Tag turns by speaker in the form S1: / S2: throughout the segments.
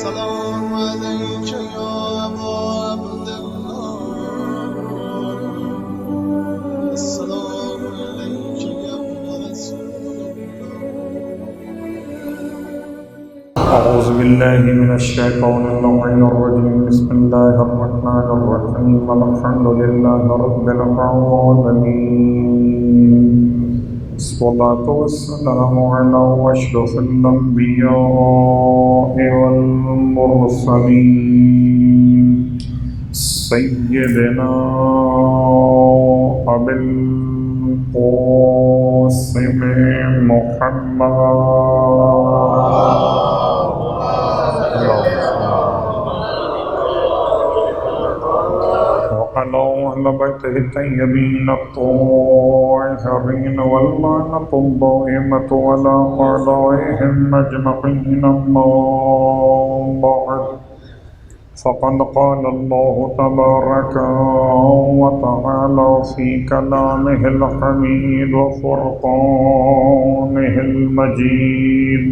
S1: السلام عليك يا أبا عبد الله السلام عليك يا ابن رسول الله
S2: أعوذ بالله من الشيطان اللعين الرجيم بسم الله الرحمن الرحيم الحمد لله رب العالمين الصلاة والسلام على أشرف الأنبياء والمرسلين سيدنا أبي القاسم محمد وعلى أهل بيته الطيبين الطاهرين واللعنة الدائمة على أعدائهم أجمعين أما بعد فقد قال الله تبارك وتعالى في كلامه الحميد وفرقانه المجيد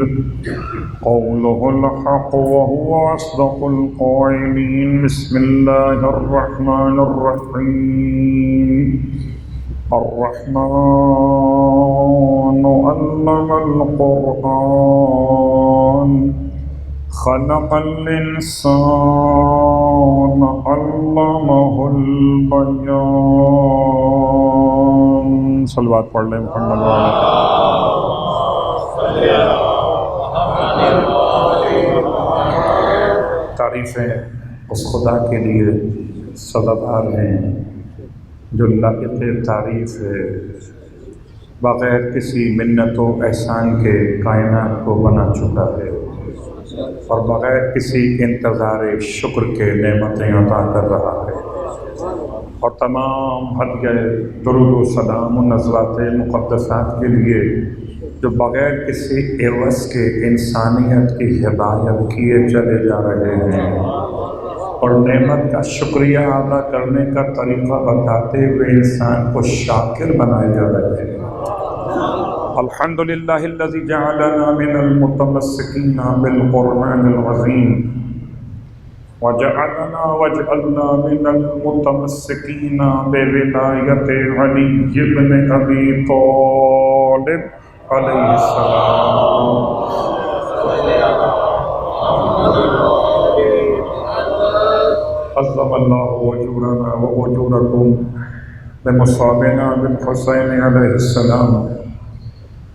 S2: قوله الحق وهو أصدق القائلين بسم الله الرحمن الرحيم الرحمن علم القرآن خلق الإنسان علمه البيان صلوات پڑھ لیں محمد تعریفیں اس خدا کے لیے سزاوار ہیں جو لائق تعریف ہے، بغیر کسی منت و احسان کے کائنات کو بنا چکا ہے اور بغیر کسی انتظار شکر کے نعمتیں عطا کر رہا ہے، اور تمام ہدیہ درود و سلام و نزلات مقدسات کے لیے جو بغیر کسی عوض کے انسانیت کی ہدایت کیے چلے جا رہے ہیں اور نعمت کا شکریہ ادا کرنے کا طریقہ بتاتے ہوئے انسان کو شاکر بنائے جا رہے ہیں۔ الحمدللہ الذی جعلنا من المتمسکین بالقرآن العظیم وجعلنا من المتمسکین بولایت علی بن ابی طالب علیہ السلام۔ عظم اللہ اجورنا واجورکم بمصابنا بالحسین علیہ السلام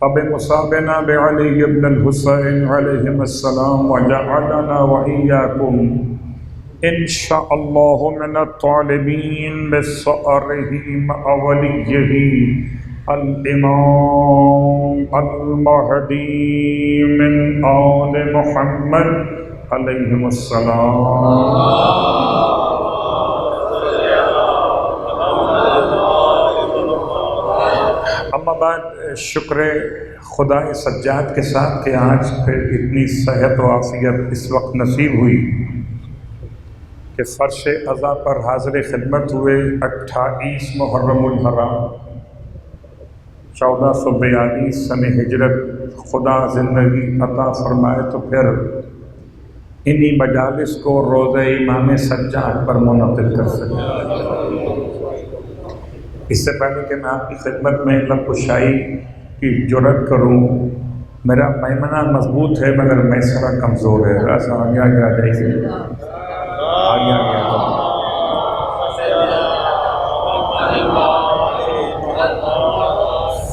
S2: وبمصابنا بعلی بن الحسین علیہم السلام وجعلنا وإیاکم انشاء اللہ من الطالبین بثأرہ مع ولیہ الامام المہدی من آل محمد علیہم السلام۔ اما بعد، شکر خدا سجاد کے ساتھ کہ آج پھر اتنی صحت و عافیت اس وقت نصیب ہوئی کہ فرش عزا پر حاضر خدمت ہوئے 28 محرم الحرام 1442 سن ہجرت خدا زندگی عطا فرمائے تو پھر انہی مجالس کو روزہ امام سجاد پر منعقد کر سکے۔ اس سے پہلے کہ میں آپ کی خدمت میں لب کشائی کی جرات کروں، میرا میمنہ مضبوط ہے مگر میسرہ کمزور ہے، ذرا سا آگے آگے آ جائیے، آگے آگے آ جائیے۔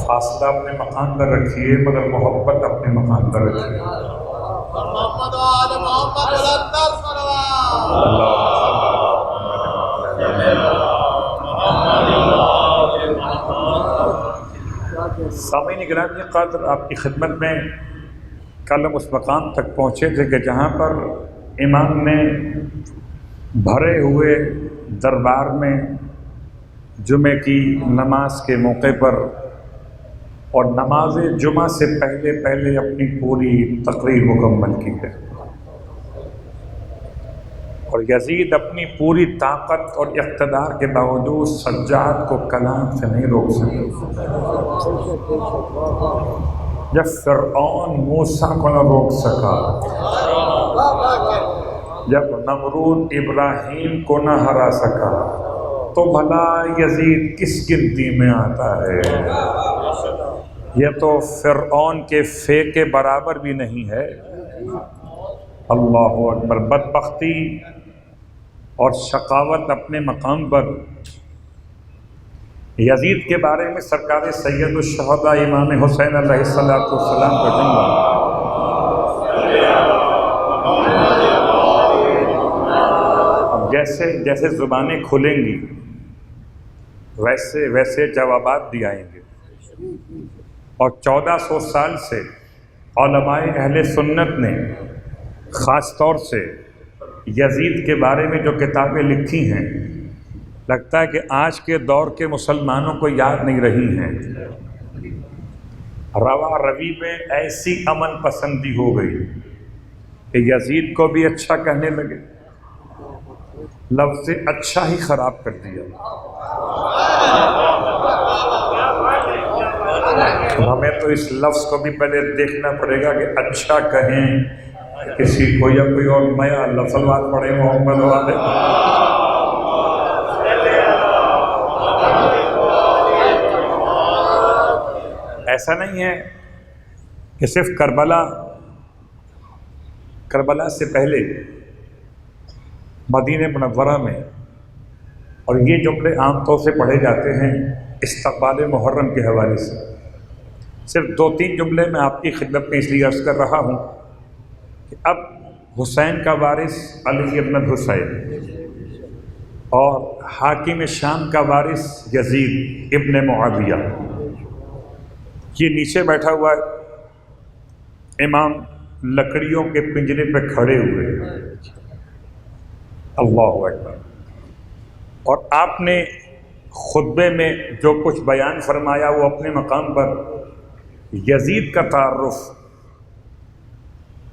S2: فاصلہ اپنے مقام پر رکھیے مگر محبت اپنے مقام پر رکھیے۔ سامعین گرامی قدر، آپ کی خدمت میں کل ہم اس مقام تک پہنچے تھے کہ جہاں پر امام نے بھرے ہوئے دربار میں جمعے کی نماز کے موقع پر اور نماز جمعہ سے پہلے اپنی پوری تقریر مکمل کی ہے، اور یزید اپنی پوری طاقت اور اقتدار کے باوجود سجاد کو کلام سے نہیں روک سکے۔ جب فرعون موسیٰ کو نہ روک سکا جب نمرود ابراہیم کو نہ ہرا سکا تو بھلا یزید کس گنتی میں آتا ہے؟ یہ تو فرعون کے فے کے برابر بھی نہیں ہے۔ اللہ اکبر۔ بدبختی اور شقاوت اپنے مقام پر۔ یزید کے بارے میں سرکار سید الشہداء امام حسین علیہ السلام کا جملہ، اب جیسے زبانیں کھلیں گی ویسے ویسے جوابات بھی آئیں گے، اور 1400 سال سے علماء اہل سنت نے خاص طور سے یزید کے بارے میں جو کتابیں لکھی ہیں، لگتا ہے کہ آج کے دور کے مسلمانوں کو یاد نہیں رہی ہیں۔ روا روی میں ایسی امن پسندی ہو گئی کہ یزید کو بھی اچھا کہنے لگے، لفظ اچھا ہی خراب کر دیا۔ ہمیں تو اس لفظ کو بھی پہلے دیکھنا پڑے گا کہ اچھا کہیں کسی کو یا کوئی اور نیا لفظ پڑے محمد والے۔ ایسا نہیں ہے کہ صرف کربلا سے پہلے مدینہ منورہ میں، اور یہ جملے عام طور سے پڑھے جاتے ہیں استقبال محرم کے حوالے سے، صرف 2-3 جملے میں آپ کی خدمت میں اس لیے عرض کر رہا ہوں کہ اب حسین کا وارث علی ابن الحسین اور حاکم شام کا وارث یزید ابن معاویہ، یہ نیچے بیٹھا ہوا ہے، امام لکڑیوں کے پنجرے پہ کھڑے ہوئے، اللہ اکبر۔ اور آپ نے خطبے میں جو کچھ بیان فرمایا وہ اپنے مقام پر یزید کا تعارف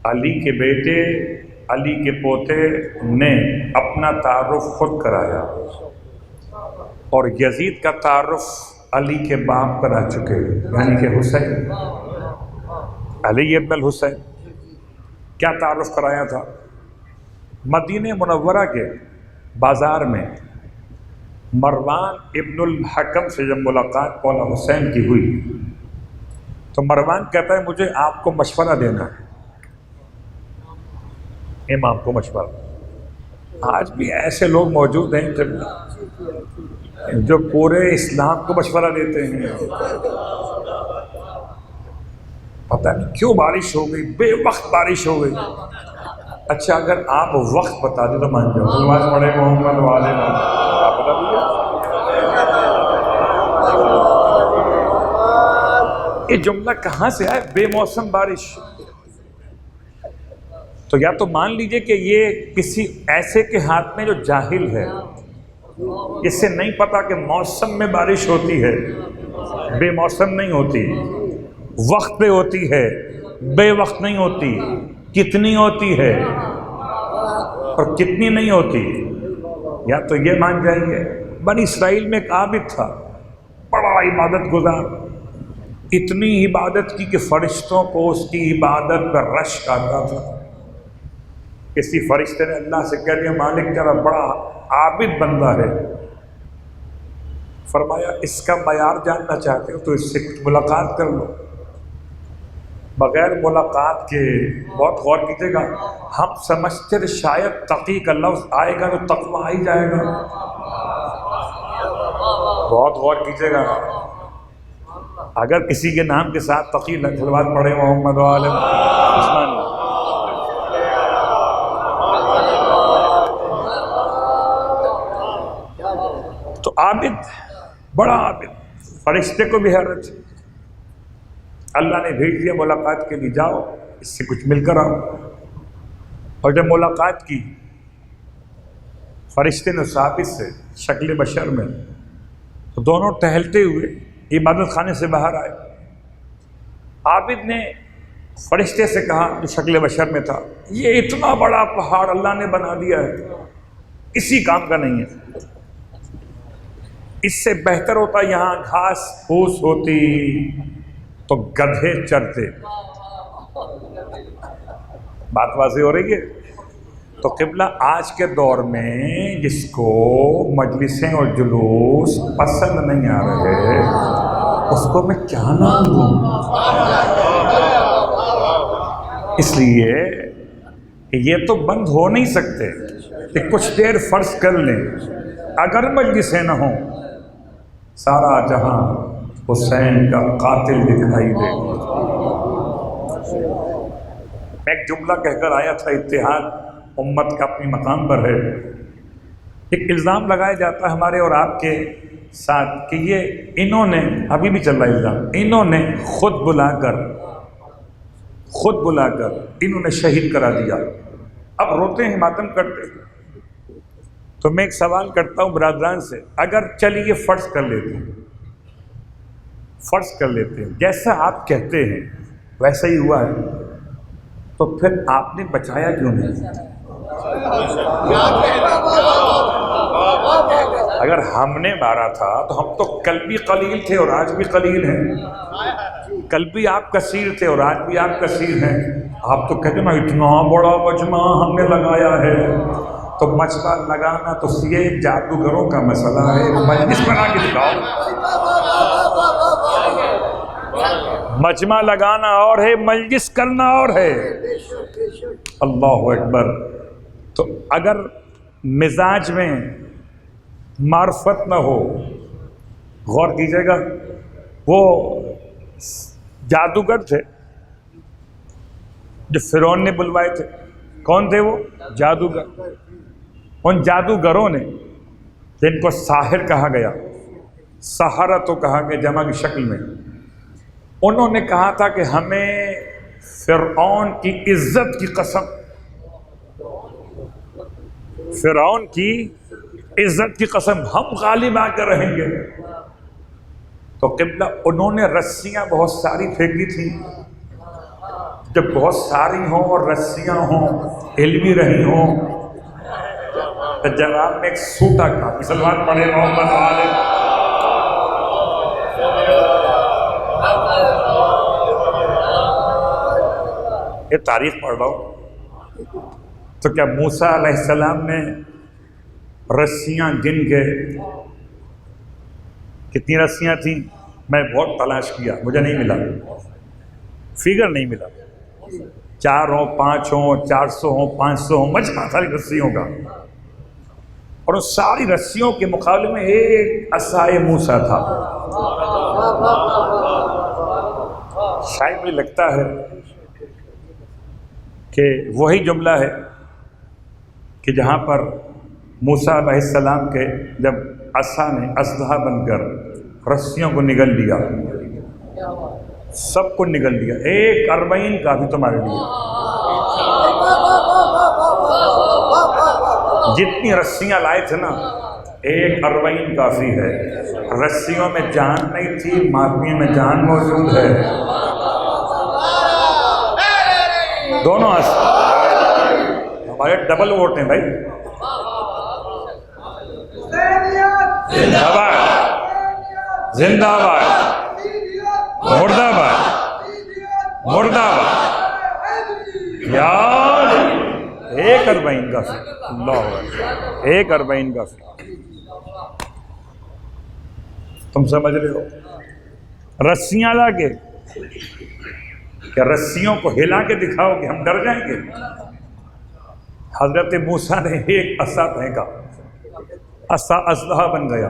S2: علی کے بیٹے، علی کے پوتے نے اپنا تعارف خود کرایا، اور یزید کا تعارف علی کے باپ کرا چکے، یعنی کہ حسین، علی ابن الحسین۔ کیا تعارف کرایا تھا؟ مدینہ منورہ کے بازار میں مروان ابن الحکم سے جب ملاقات مولا حسین کی ہوئی تو مروان کہتا ہے مجھے آپ کو مشورہ دینا ہے، امام کو مشورہ۔ آج بھی ایسے لوگ موجود ہیں جو پورے اسلام کو مشورہ دیتے ہیں، پتہ نہیں کیوں بارش ہو گئی، بے وقت بارش ہو گئی۔ اچھا اگر آپ وقت بتا دیں تو مان جاؤ، نماز پڑھے محمد والے آپ بتا دیجیے۔ یہ جملہ کہاں سے آئے؟ بے موسم بارش؟ تو یا تو مان لیجئے کہ یہ کسی ایسے کے ہاتھ میں جو جاہل ہے، اس سے نہیں پتا کہ موسم میں بارش ہوتی ہے، بے موسم نہیں ہوتی، وقت پہ ہوتی ہے، بے وقت نہیں ہوتی، کتنی ہوتی ہے اور کتنی نہیں ہوتی۔ یا تو یہ مان جائیے بنی اسرائیل میں ایک عابد تھا، بڑا عبادت گزار، اتنی عبادت کی کہ فرشتوں کو اس کی عبادت پر رشک آتا تھا۔ کسی فرشتے نے اللہ سے کہہ دیا مالک تیرا بڑا عابد بندہ ہے، فرمایا اس کا معیار جاننا چاہتے ہو تو اس سے کچھ ملاقات کر لو۔ بغیر ملاقات کے، بہت غور کیجیے گا، ہم سمجھتے تھے شاید تقی کا لفظ آئے گا تو تقویٰ آ ہی جائے گا، بہت غور کیجیے گا۔ اگر کسی کے نام کے ساتھ تقی لفظ پڑھے محمد عالم عثمان، تو عابد، بڑا عابد، فرشتے کو بھی حیرت، اللہ نے بھیج دیا ملاقات کے لیے، جاؤ اس سے کچھ مل کر آؤ۔ اور جب ملاقات کی فرشتے نے ثابت سے شکل بشر میں، تو دونوں ٹہلتے ہوئے عبادت خانے سے باہر آئے۔ عابد نے فرشتے سے کہا جو شکل بشر میں تھا، یہ اتنا بڑا پہاڑ اللہ نے بنا دیا ہے، اسی کام کا نہیں ہے، اس سے بہتر ہوتا یہاں گھاس پھوس ہوتی تو گدھے چرتے۔ بات واضح ہو رہی ہے؟ تو قبلہ آج کے دور میں جس کو مجلسیں اور جلوس پسند نہیں آ رہے اس کو میں کیا نام دوں؟ اس لیے کہ یہ تو بند ہو نہیں سکتے کہ کچھ دیر فرض کر لیں، اگر مجلسیں نہ ہوں سارا جہاں حسین کا قاتل دکھائی دے۔ میں ایک جملہ کہہ کر آیا تھا، اتحاد امت کا اپنی مقام پر ہے۔ ایک الزام لگایا جاتا ہے ہمارے اور آپ کے ساتھ کہ یہ انہوں نے، ابھی بھی چل رہا ہے الزام، انہوں نے خود بلا کر انہوں نے شہید کرا دیا، اب روتے ہیں ماتم کرتے۔ تو میں ایک سوال کرتا ہوں برادران سے، اگر چلیے فرض کر لیتے ہیں جیسا آپ کہتے ہیں ویسا ہی ہوا ہے، تو پھر آپ نے بچایا کیوں نہیں؟ اگر ہم نے مارا تھا تو ہم تو کل بھی قلیل تھے اور آج بھی قلیل ہیں، کل بھی آپ کثیر تھے اور آج بھی آپ کثیر ہیں۔ آپ تو کہتے ہیں نا اتنا بڑا مجمع ہم نے لگایا ہے، تو مجمع لگانا تو یہ جادوگروں کا مسئلہ ہے، مجلس بنا کے دکھاؤ۔ مجمع لگانا اور ہے، مجلس کرنا اور ہے۔ اللہ اکبر۔ تو اگر مزاج میں معرفت نہ ہو، غور کیجئے گا، وہ جادوگر تھے جو فرعون نے بلوائے تھے، کون تھے وہ؟ جادوگر۔ ان جادوگروں نے جن کو ساحر کہا گیا، سحرہ تو کہا گیا جمع کی شکل میں، انہوں نے کہا تھا کہ ہمیں فرعون کی عزت کی قسم، فرعون کی عزت کی قسم، ہم غالب آ کر رہیں گے۔ تو قبلہ انہوں نے رسیاں بہت ساری پھینکی تھیں۔ جب بہت ساری ہوں اور رسیاں ہوں، علمی رہی ہوں، تو جواب میں ایک سوٹا کا سلوات پڑھے محمد والے۔ یہ تاریخ پڑھ رہا ہوں۔ تو کیا موسیٰ علیہ السلام نے رسیاں گن کے، کتنی رسیاں تھیں؟ میں بہت تلاش کیا، مجھے نہیں ملا، فگر نہیں ملا۔ 4 ہوں، 5 ہوں، 400 ہوں، 500 ہوں، مجمع ساری رسیوں کا۔ اور اس ساری رسیوں کے مقابلے میں ایک عصائے موسیٰ تھا۔ شاید مجھے لگتا ہے کہ وہی جملہ ہے کہ جہاں پر موسیٰ علیہ السلام کے جب عصا نے اسلحہ بن کر رسیوں کو نگل لیا، سب کو نگل لیا، 1 اربعین کافی تمہارے لیے، جتنی رسیاں لائے تھے نا 1 اربعین کافی ہے۔ رسیوں میں جان نہیں تھی، ماتمی میں جان موجود ہے، دونوں ہمارے ڈبل ووٹ ہیں بھائی۔ زندہ باد، زندہ باد، مردہ آباد، مردہ آباد۔ یار 1 اربعین کافی، اللہ اکبر، 1 اربعین کافی۔ تم سمجھ رہے ہو؟ رسیاں لا کے، کیا رسیوں کو ہلا کے دکھاؤ کہ ہم ڈر جائیں گے؟ حضرت موسیٰ نے 1 عصا پھینکا، عصا اسلحہ بن گیا۔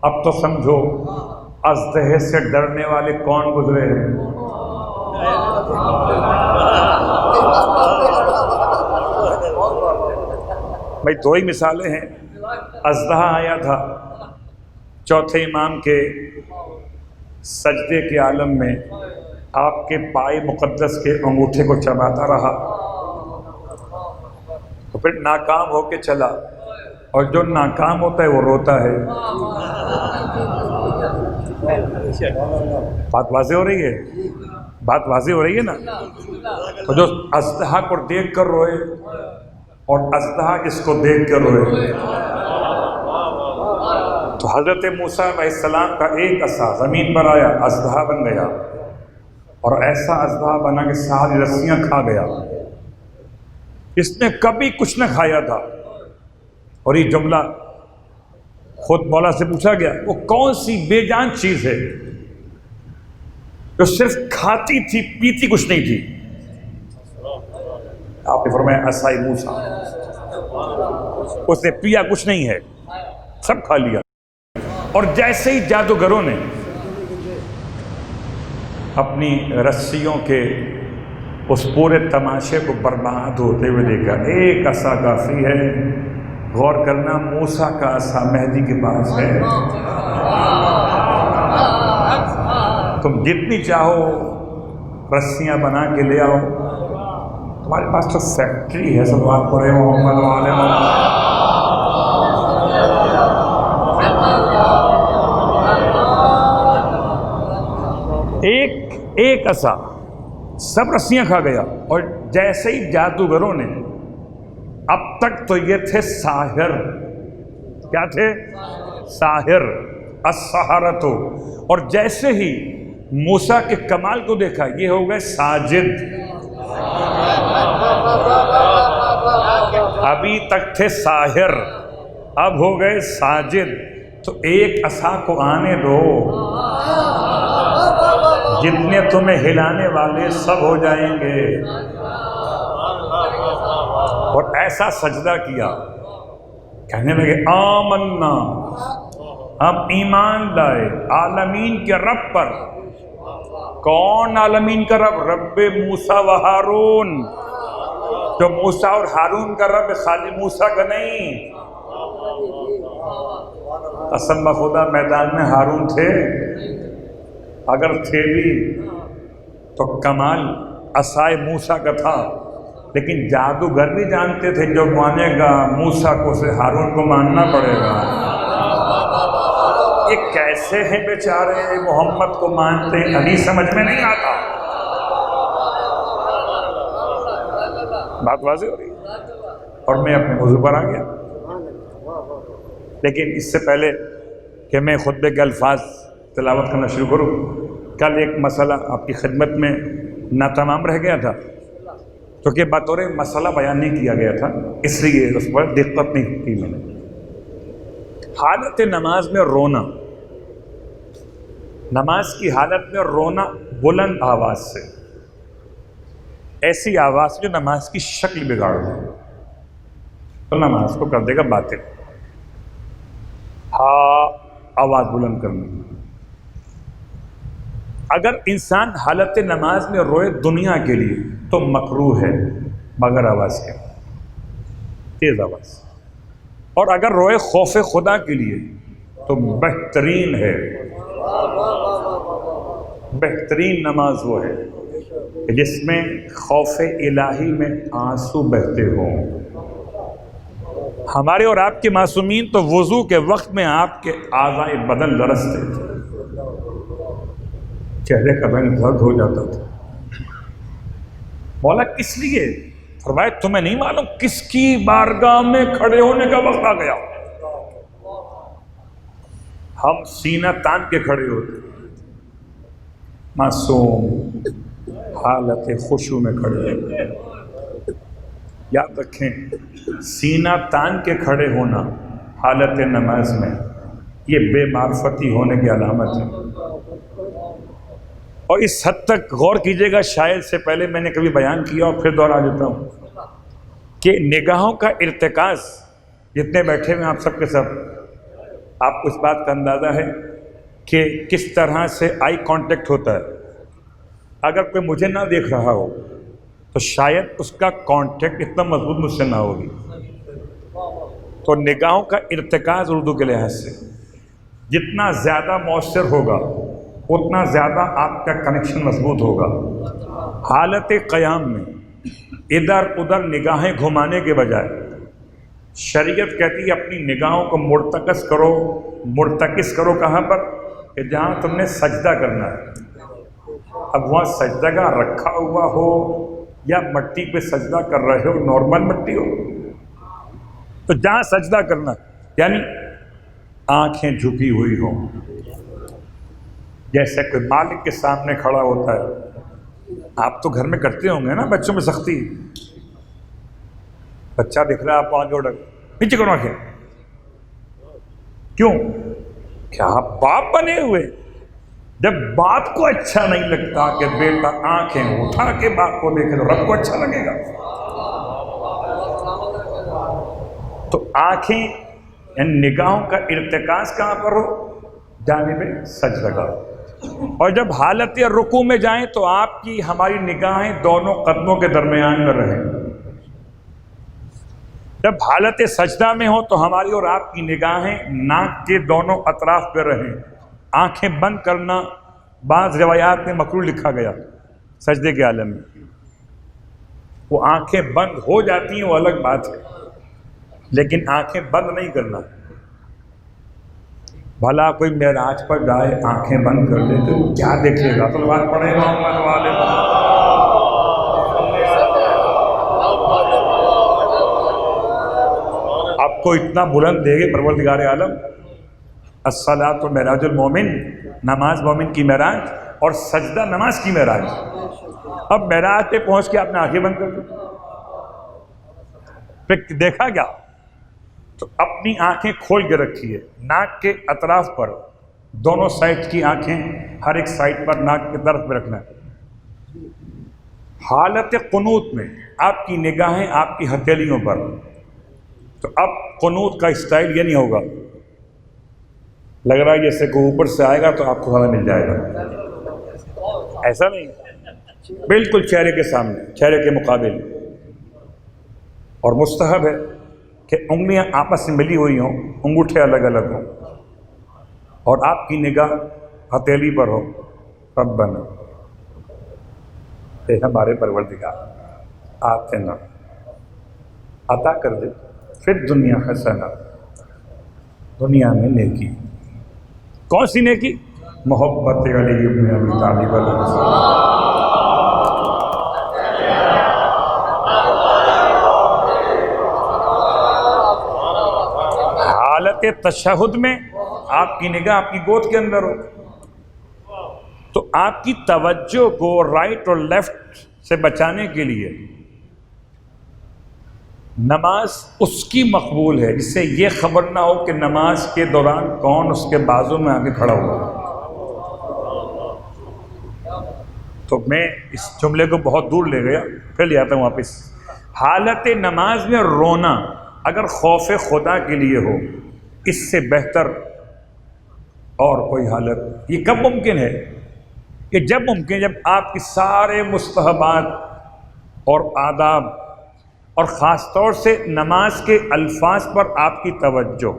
S2: اب تو سمجھو اژدہے سے ڈرنے والے کون گزرے ہیں؟ بھائی 2 ہی مثالیں ہیں۔ اژدہا آیا تھا چوتھے امام کے سجدے کے عالم میں، آپ کے پائے مقدس کے انگوٹھے کو چباتا رہا، تو پھر ناکام ہو کے چلا، اور جو ناکام ہوتا ہے وہ روتا ہے۔ بات واضح ہو رہی ہے؟ بات واضح ہو رہی ہے نا؟ تو جو اژدہا کو دیکھ کر روئے اور اژدہا اس کو دیکھ کر روئے، تو حضرت موسیٰ علیہ السلام کا 1 عصا زمین پر آیا، اژدہا بن گیا، اور ایسا اژدہا بنا کہ ساری رسیاں کھا گیا۔ اس نے کبھی کچھ نہ کھایا تھا، اور یہ جملہ خود مولا سے پوچھا گیا وہ کون سی بے جان چیز ہے جو صرف کھاتی تھی پیتی کچھ نہیں تھی؟ آپ نے فرمایا عصای موسیٰ، اس نے پیا کچھ نہیں ہے، سب کھا لیا۔ اور جیسے ہی جادوگروں نے اپنی رسیوں کے اس پورے تماشے کو برباد ہوتے ہوئے دیکھا، ایک عصا کافی ہے، غور کرنا موسیٰ کا عصا مہدی کے پاس ہے، تم جتنی چاہو رسیاں بنا کے لے آؤ، تمہارے پاس تو فیکٹری ہے، صلوات پڑھے محمد وعلى محمد۔ ایک عصا سب رسیاں کھا گیا، اور جیسے ہی جادوگروں نے، اب تک تو یہ تھے ساحر، کیا تھے؟ ساحر، السحرۃ، اور جیسے ہی موسیٰ کے کمال کو دیکھا یہ ہو گئے ساجد۔ ابھی تک تھے ساحر، اب ہو گئے ساجد، تو ایک عصا کو آنے دو، جتنے تمہیں ہلانے والے سب ہو جائیں گے۔ اور ایسا سجدہ کیا، کہنے لگے آمنا، ہم ایمان لائے عالمین کے رب پر۔ کون عالمین کا رب؟ رب موسیٰ و ہارون، جو موسیٰ اور ہارون کا رب، خالی موسیٰ کا نہیں۔ قسم بخدا میدان میں ہارون تھے، اگر تھے بھی تو کمال عصائے موسیٰ کا تھا، لیکن جادوگر بھی جانتے تھے جو مانے گا موسیٰ کو سے ہارون کو ماننا پڑے گا۔ یہ کیسے ہیں بیچارے، محمد کو مانتے ہیں، ابھی سمجھ میں نہیں آتا۔ بات واضح ہو رہی ہے، اور میں اپنے موضوع پر آ گیا، لیکن اس سے پہلے کہ میں خطبے کے الفاظ تلاوت کرنا شروع کروں، کل ایک مسئلہ آپ کی خدمت میں ناتمام رہ گیا تھا، کیونکہ بطور مسئلہ بیان نہیں کیا گیا تھا، اس لیے اس پر دقت نہیں کی میں نے۔ حالت نماز میں رونا، نماز کی حالت میں رونا بلند آواز سے، ایسی آواز جو نماز کی شکل بگاڑ دے تو نماز کو کر دے گا باطل۔ ہاں، آواز بلند کرنا۔ اگر انسان حالت نماز میں روئے دنیا کے لیے تو مکروہ ہے، مگر آواز کے، تیز آواز۔ اور اگر روئے خوف خدا کے لیے تو بہترین ہے، بہترین نماز وہ ہے کہ جس میں خوف الہی میں آنسو بہتے ہوں۔ ہمارے اور آپ کے معصومین تو وضو کے وقت میں آپ کے اعضائے بدن لرزتے تھے، چہرے کا رنگ درد ہو جاتا تھا۔ مولا کس لیے؟ فرمایا تمہیں نہیں معلوم کس کی بارگاہ میں کھڑے ہونے کا وقت آ گیا۔ ہم سینہ تان کے کھڑے ہوتے، معصوم حالت خشوع میں کھڑے ہوتے۔ یاد رکھیں، سینہ تان کے کھڑے ہونا حالت نماز میں یہ بے معرفتی ہونے کی علامت ہے۔ اور اس حد تک غور کیجئے گا، شاید سے پہلے میں نے کبھی بیان کیا اور پھر دوہرا دیتا ہوں کہ نگاہوں کا ارتکاز، جتنے بیٹھے ہوئے آپ سب کے سب، آپ کو اس بات کا اندازہ ہے کہ کس طرح سے آئی کانٹیکٹ ہوتا ہے۔ اگر کوئی مجھے نہ دیکھ رہا ہو تو شاید اس کا کانٹیکٹ اتنا مضبوط مجھ سے نہ ہوگی۔ تو نگاہوں کا ارتکاز اردو کے لحاظ سے جتنا زیادہ مؤثر ہوگا اتنا زیادہ آپ کا کنیکشن مضبوط ہوگا۔ حالت قیام میں ادھر ادھر نگاہیں گھمانے کے بجائے شریعت کہتی ہے اپنی نگاہوں کو مرتکز کرو۔ مرتکز کرو کہاں پر؟ کہ جہاں تم نے سجدہ کرنا ہے۔ اب وہاں سجدہ کا رکھا ہوا ہو یا مٹی پہ سجدہ کر رہے ہو، نارمل مٹی ہو، تو جہاں سجدہ کرنا یعنی آنکھیں جھکی ہوئی ہوں، جیسے کوئی مالک کے سامنے کھڑا ہوتا ہے۔ آپ تو گھر میں کرتے ہوں گے نا بچوں میں سختی، بچہ دکھ رہا ہے آپ کو آگے اڑ نیچے کرو آنکھیں. کیوں؟ کیا آپ باپ بنے ہوئے؟ جب باپ کو اچھا نہیں لگتا کہ بیٹا آنکھیں اٹھا کے باپ کو دیکھے تو رب کو اچھا لگے گا. تو آنکھیں یعنی نگاہوں کا ارتکاز کہاں پر ہو؟ جانب سجدہ کا. اور جب حالت رکوع میں جائیں تو آپ کی ہماری نگاہیں دونوں قدموں کے درمیان میں رہیں. جب حالت سجدہ میں ہو تو ہماری اور آپ کی نگاہیں ناک کے دونوں اطراف پہ رہیں. آنکھیں بند کرنا بعض روایات میں مکروہ لکھا گیا سجدے کے عالم میں. وہ آنکھیں بند ہو جاتی ہیں وہ الگ بات ہے، لیکن آنکھیں بند نہیں کرنا. بھلا کوئی معراج پر جائے آنکھیں بند کر لے تو کیا دیکھے گا؟ صلوات پڑھے محمد والے. آپ کو اتنا بلند دے گے پروردگار عالم. الصلاۃ معراج المومن، نماز مومن کی معراج، اور سجدہ نماز کی معراج. اب معراج پہ پہنچ کے آپ نے آنکھیں بند کر دی، پھر دیکھا کیا؟ تو اپنی آنکھیں کھول کے رکھیے ناک کے اطراف پر، دونوں سائڈ کی آنکھیں ہر ایک سائڈ پر ناک کی طرف پہ رکھنا ہے. حالت قنوت میں آپ کی نگاہیں آپ کی ہتھیلیوں پر. تو اب قنوت کا اسٹائل یہ نہیں ہوگا لگ رہا ہے جیسے کہ اوپر سے آئے گا تو آپ کو ہوا مل جائے گا، ایسا نہیں. بالکل چہرے کے سامنے، چہرے کے مقابل. اور مستحب ہے کہ انگلیاں آپس میں ملی ہوئی ہوں، انگوٹھے الگ الگ ہوں، اور آپ کی نگاہ ہتھیلی پر ہو. ربنا اے ہمارے پروردگار آتنا عطا کر دے پھر دنیا حسنہ، دنیا میں نیکی. کون سی نیکی؟ محبت علی ابن ابی طالب علیہ السلام. حالت تشہد میں آپ کی نگاہ آپ کی گود کے اندر ہو تو آپ کی توجہ کو رائٹ اور لیفٹ سے بچانے کے لیے نماز اس کی مقبول ہے جس سے یہ خبر نہ ہو کہ نماز کے دوران کون اس کے بازو میں آ کے کھڑا ہوا. تو میں اس جملے کو بہت دور لے گیا، پھر لے آتا ہوں واپس. حالت نماز میں رونا اگر خوف خدا کے لیے ہو، اس سے بہتر اور کوئی حالت یہ کب ممکن ہے؟ کہ جب ممکن جب آپ کی سارے مستحبات اور آداب اور خاص طور سے نماز کے الفاظ پر آپ کی توجہ.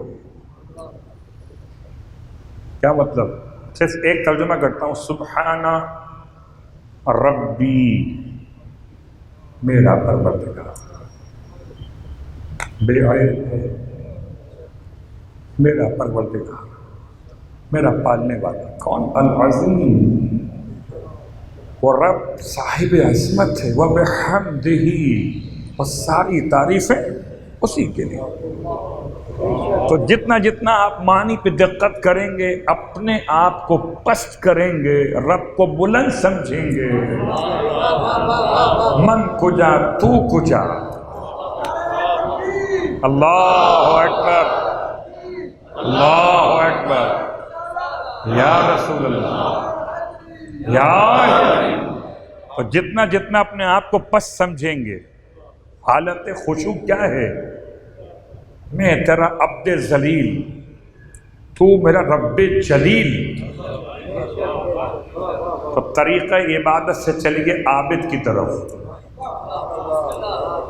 S2: کیا مطلب؟ صرف ایک ترجمہ کرتا ہوں، سبحان ربی، میرا پروردگار بے عیب ہے، میرا پروردگار میرا پالنے والا کون؟ العظیم، وہ رب صاحب عظمت ہے. وَبِحَمْدِهِ، اور ساری تعریفیں اسی کے لیے. تو جتنا جتنا آپ معنی پہ دقت کریں گے، اپنے آپ کو پست کریں گے، رب کو بلند سمجھیں گے. من کجا تو کجا. اللہ اکبر، اللہ اکبر، یا رسول اللہ، یا. تو جتنا جتنا اپنے آپ کو پست سمجھیں گے. حالت خشوع کیا ہے؟ میں تیرا عبد ذلیل، تو میرا رب جلیل. تو طریقہ عبادت سے چلیے عابد کی طرف،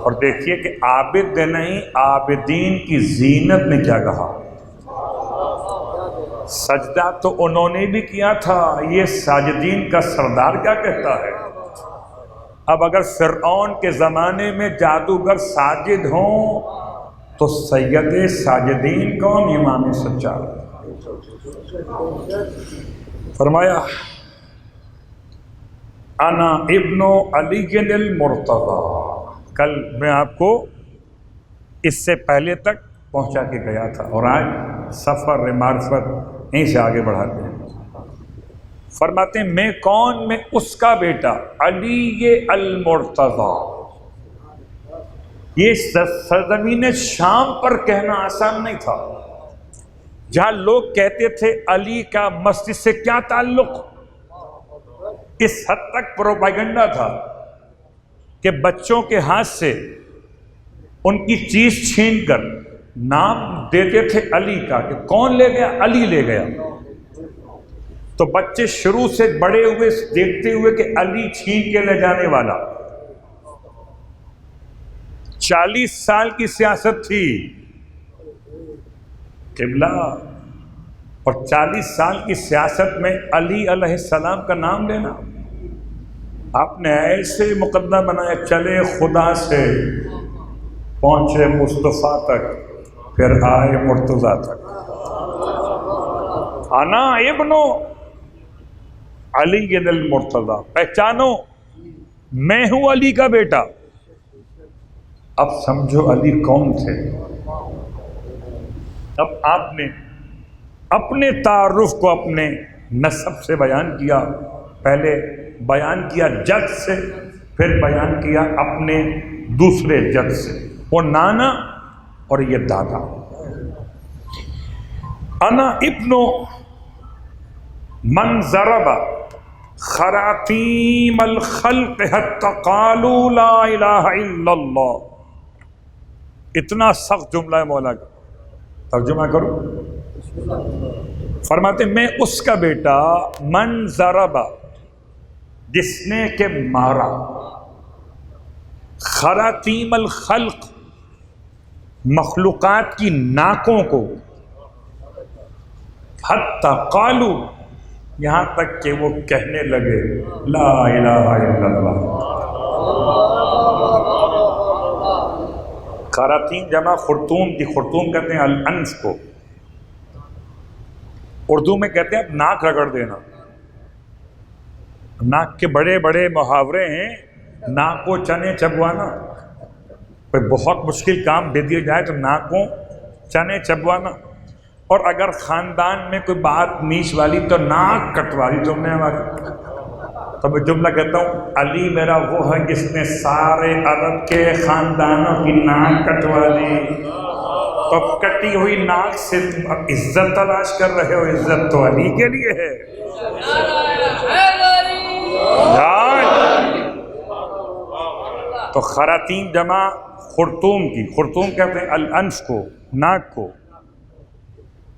S2: اور دیکھیے کہ عابد نہیں عابدین کی زینت نے کیا کہا. سجدہ تو انہوں نے بھی کیا تھا، یہ ساجدین کا سردار کیا کہتا ہے؟ اب اگر فرعون کے زمانے میں جادوگر ساجد ہوں تو سید ساجدین کون؟ امام سجاد. فرمایا انا ابن علی المرتضی. کل میں آپ کو اس سے پہلے تک پہنچا کے گیا تھا، اور آج سفر معرفت یہیں سے آگے بڑھاتے ہیں. فرماتے ہیں میں کون؟ میں اس کا بیٹا علی المرتضی. یہ سرزمین شام پر کہنا آسان نہیں تھا، جہاں لوگ کہتے تھے علی کا مسجد سے کیا تعلق، اس حد تک پروپیگنڈا تھا کہ بچوں کے ہاتھ سے ان کی چیز چھین کر نام دیتے تھے علی کا، کہ کون لے گیا؟ علی لے گیا۔ تو بچے شروع سے بڑے ہوئے دیکھتے ہوئے کہ علی چھین کے لے جانے والا۔ 40 سال کی سیاست تھی قبلہ، اور 40 سال کی سیاست میں علی علیہ السلام کا نام لینا، آپ نے ایسے مقدمہ بنایا، چلے خدا سے پہنچے مصطفیٰ تک، پھر آئے مرتضیٰ تک۔ انا ابن علی المرتضیٰ، پہچانو میں ہوں علی کا بیٹا۔ اب سمجھو علی کون تھے۔ اب آپ نے اپنے تعارف کو اپنے نسب سے بیان کیا، پہلے بیان کیا جد سے، پھر بیان کیا اپنے دوسرے جد سے، وہ نانا اور یہ دادا۔ انا ابن من ضرب خراطیم الخلق حتی قالوا لا الہ الا اللہ۔ اتنا سخت جملہ ہے مولا کا، ترجمہ کرو۔ فرماتے میں اس کا بیٹا، من ضرب، جس نے کہ مارا، خراطیم الخلق، مخلوقات کی ناکوں کو، حتی قالوا، یہاں تک کہ وہ کہنے لگے لا الہ الا اللہ۔ خراطیم جمع خرطوم کی، خرطوم کہتے ہیں الانف کو، اردو میں کہتے ہیں ناک رگڑ دینا۔ ناک کے بڑے بڑے محاورے ہیں، ناک کو چنے چبوانا، کوئی بہت مشکل کام دے دیا جائے تو ناک کو چنے چبوانا، اور اگر خاندان میں کوئی بات نیچ والی تو ناک کٹوالی تم نے ہماری۔ تو میں جملہ کہتا ہوں، علی میرا وہ ہے جس نے سارے عرب کے خاندانوں کی ناک کٹوا دی۔ تو کٹی ہوئی ناک سے تم اب عزت تلاش کر رہے ہو، عزت تو علی کے لیے ہے۔ تو خراطیم جمع خرطوم کی، خرطوم کہتے ہیں الانف کو، ناک کو،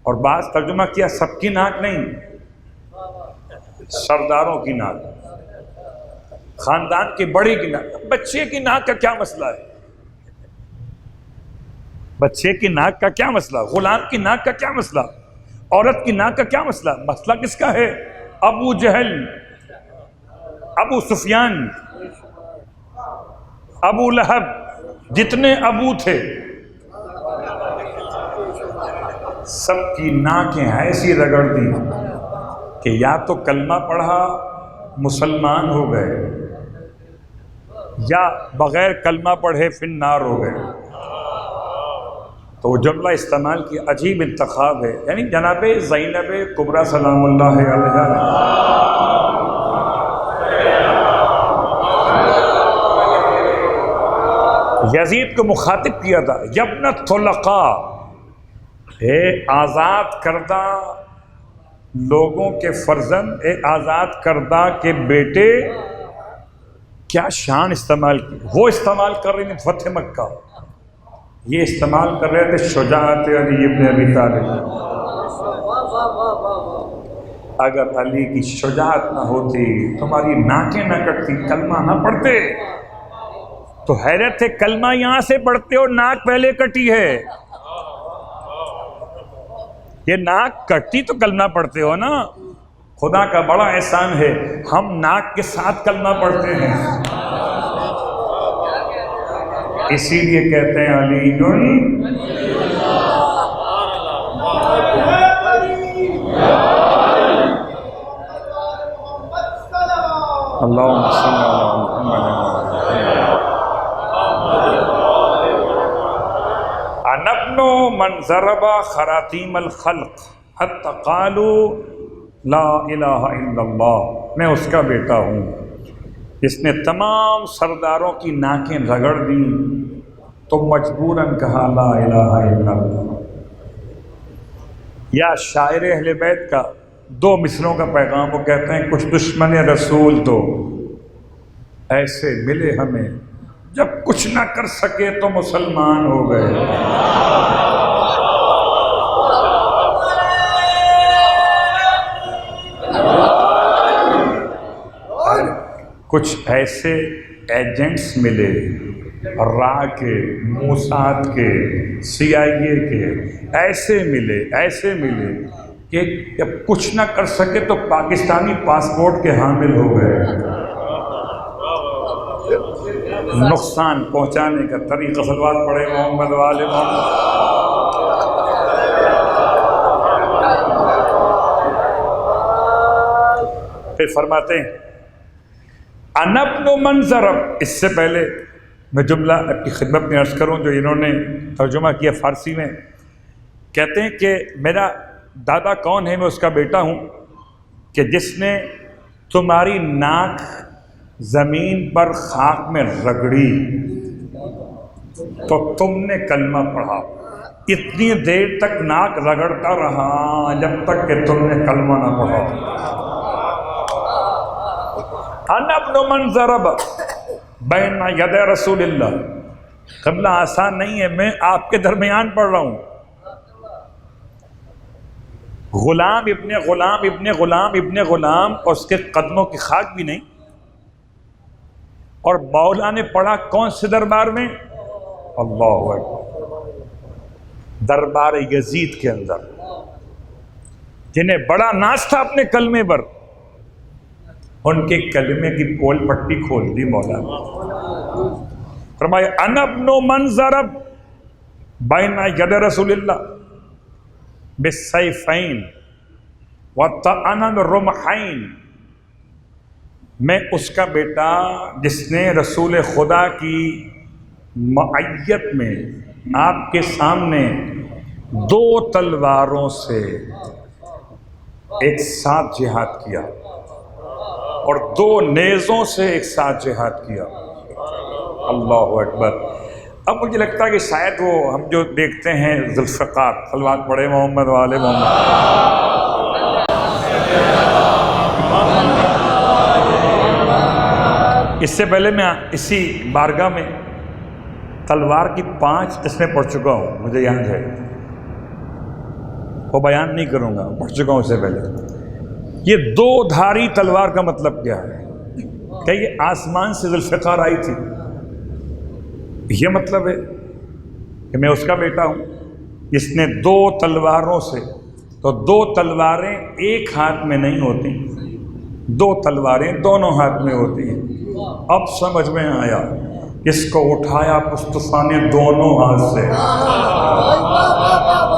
S2: اور بعض ترجمہ کیا سب کی ناک نہیں، سرداروں کی ناک، خاندان کے بڑے کی ناک۔ بچے کی ناک کا کیا مسئلہ ہے؟ بچے کی ناک کا کیا مسئلہ؟ غلام کی ناک کا کیا مسئلہ؟ عورت کی ناک کا کیا مسئلہ؟ مسئلہ کس کا ہے؟ ابو جہل، ابو سفیان، ابو لہب، جتنے ابو تھے، سب کی ناکیں ایسی رگڑ دی کہ یا تو کلمہ پڑھا مسلمان ہو گئے، یا بغیر کلمہ پڑھے فی النار ہو گئے۔ تو وہ جملہ استعمال کی، عجیب انتخاب ہے، یعنی جناب زینب کبریٰ سلام اللہ علیہا یزید کو مخاطب کیا تھا، یبن الطلقاء، اے آزاد کردہ لوگوں کے فرزند، اے آزاد کردہ کے بیٹے۔ کیا شان استعمال کی، وہ استعمال کر رہے تھے فتح مکہ، یہ استعمال کر رہے تھے شجاعت علی ابن ابی طالب۔ اگر علی کی شجاعت نہ ہوتی، تمہاری ناکیں نہ کٹتی، کلمہ نہ پڑھتے، تو حیرت ہے کلمہ یہاں سے پڑھتے ہو، ناک پہلے کٹی ہے۔ یہ ناک کٹی تو کلمہ پڑھتے ہو نا۔ خدا کا بڑا احسان ہے، ہم ناک کے ساتھ کلمہ پڑھتے ہیں، اسی لیے کہتے ہیں علی اللہم صلی علی محمد۔ انا ابن من ضرب خراطیم الخلق حتی قالوا لا الہ الا اللہ، میں اس کا بیٹا ہوں جس نے تمام سرداروں کی ناکیں رگڑ دیں، تو مجبوراً کہا لا الہ الا اللہ۔ یا شاعر اہل بیت کا دو مصروں کا پیغام، وہ کہتے ہیں کچھ دشمن رسول تو ایسے ملے ہمیں، جب کچھ نہ کر سکے تو مسلمان ہو گئے۔ کچھ ایسے ایجنٹس ملے، را کے، موساد کے، CIA کے، ایسے ملے کہ جب کچھ نہ کر سکے تو پاکستانی پاسپورٹ کے حامل ہو گئے۔ نقصان پہنچانے کا طریقہ، صلوات پڑھے محمد والے محمد۔ پھر فرماتے ہیں انا ابن من ضرب۔ اس سے پہلے میں جملہ اپنی خدمت میں عرض کروں جو انہوں نے ترجمہ کیا فارسی میں، کہتے ہیں کہ میرا دادا کون ہے؟ میں اس کا بیٹا ہوں کہ جس نے تمہاری ناک زمین پر خاک میں رگڑی تو تم نے کلمہ پڑھا، اتنی دیر تک ناک رگڑتا رہا جب تک کہ تم نے کلمہ نہ پڑھا۔ انا ابن من ضرب بین ید رسول اللہ۔ قبلہ آسان نہیں ہے، میں آپ کے درمیان پڑھ رہا ہوں۔ غلام ابن غلام ابن غلام ابن غلام، اور اس کے قدموں کی خاک بھی نہیں۔ اور مولا نے پڑھا کون سے دربار میں؟ اللہ اکبر، دربار یزید کے اندر، جنہیں بڑا ناز تھا اپنے کلمے پر، ان کے کلمے کی پول پٹی کھول دی مولا نے۔ فرمایا انا ابن من ضرب بین ید رسول اللہ بالسیفین وطعن الرمحین۔ میں اس کا بیٹا جس نے رسول خدا کی معیت میں آپ کے سامنے دو تلواروں سے ایک ساتھ جہاد کیا اور دو نیزوں سے ایک ساتھ جہاد کیا۔ اللہ اکبر۔ اب مجھے لگتا ہے کہ شاید وہ ہم جو دیکھتے ہیں ذوالفقار، صلوات پڑھے محمد والے محمد۔ اس سے پہلے میں اسی بارگاہ میں تلوار کی 5 قسمیں پڑھ چکا ہوں، مجھے یاد ہے، وہ بیان نہیں کروں گا، پڑھ چکا ہوں اس سے پہلے۔ یہ 2 دھاری تلوار کا مطلب کیا ہے؟ کہ یہ آسمان سے ذوالفقار آئی تھی، یہ مطلب ہے کہ میں اس کا بیٹا ہوں جس نے 2 تلواروں سے، تو 2 تلواریں ایک ہاتھ میں نہیں ہوتی، 2 تلواریں دونوں ہاتھ میں ہوتی ہیں۔ اب سمجھ میں آیا، اس کو اٹھایا مصطفیٰ نے دونوں ہاتھ سے،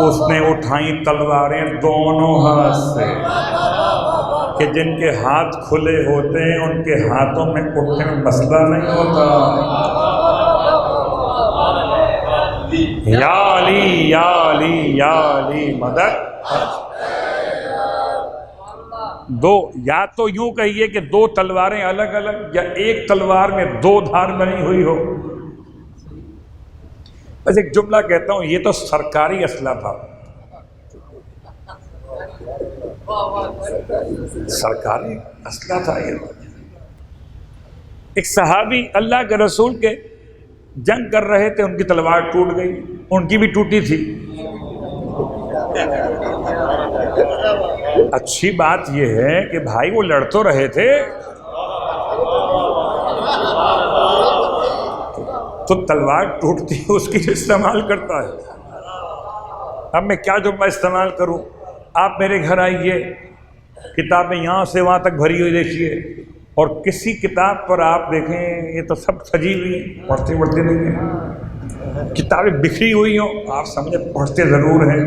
S2: اس نے اٹھائی تلواریں دونوں ہاتھ سے، کہ جن کے ہاتھ کھلے ہوتے ہیں ان کے ہاتھوں میں اٹھنے میں مسئلہ نہیں ہوتا۔ یا علی یا علی یا علی مدد۔ 2 یا تو یوں کہیے کہ 2 تلواریں الگ الگ، یا ایک تلوار میں 2 دھار بنی ہوئی ہو۔ بس ایک جملہ کہتا ہوں، یہ تو سرکاری اسلحہ تھا، سرکاری اسلحہ تھا یہ۔ ایک صحابی اللہ کے رسول کے جنگ کر رہے تھے، ان کی تلوار ٹوٹ گئی، ان کی بھی ٹوٹی تھی۔ اچھی بات یہ ہے کہ بھائی وہ لڑ تو رہے تھے، تو تلوار ٹوٹتی ہے اس کی استعمال کرتا ہے۔ اب میں کیا جملہ استعمال کروں؟ آپ میرے گھر آئیے، کتابیں یہاں سے وہاں تک بھری ہوئی دیکھیے، اور کسی کتاب پر آپ دیکھیں یہ تو سب سجی ہوئی ہیں، پڑھتے نہیں ہیں۔ کتابیں بکھری ہوئی ہوں، آپ سمجھے پڑھتے ضرور ہیں۔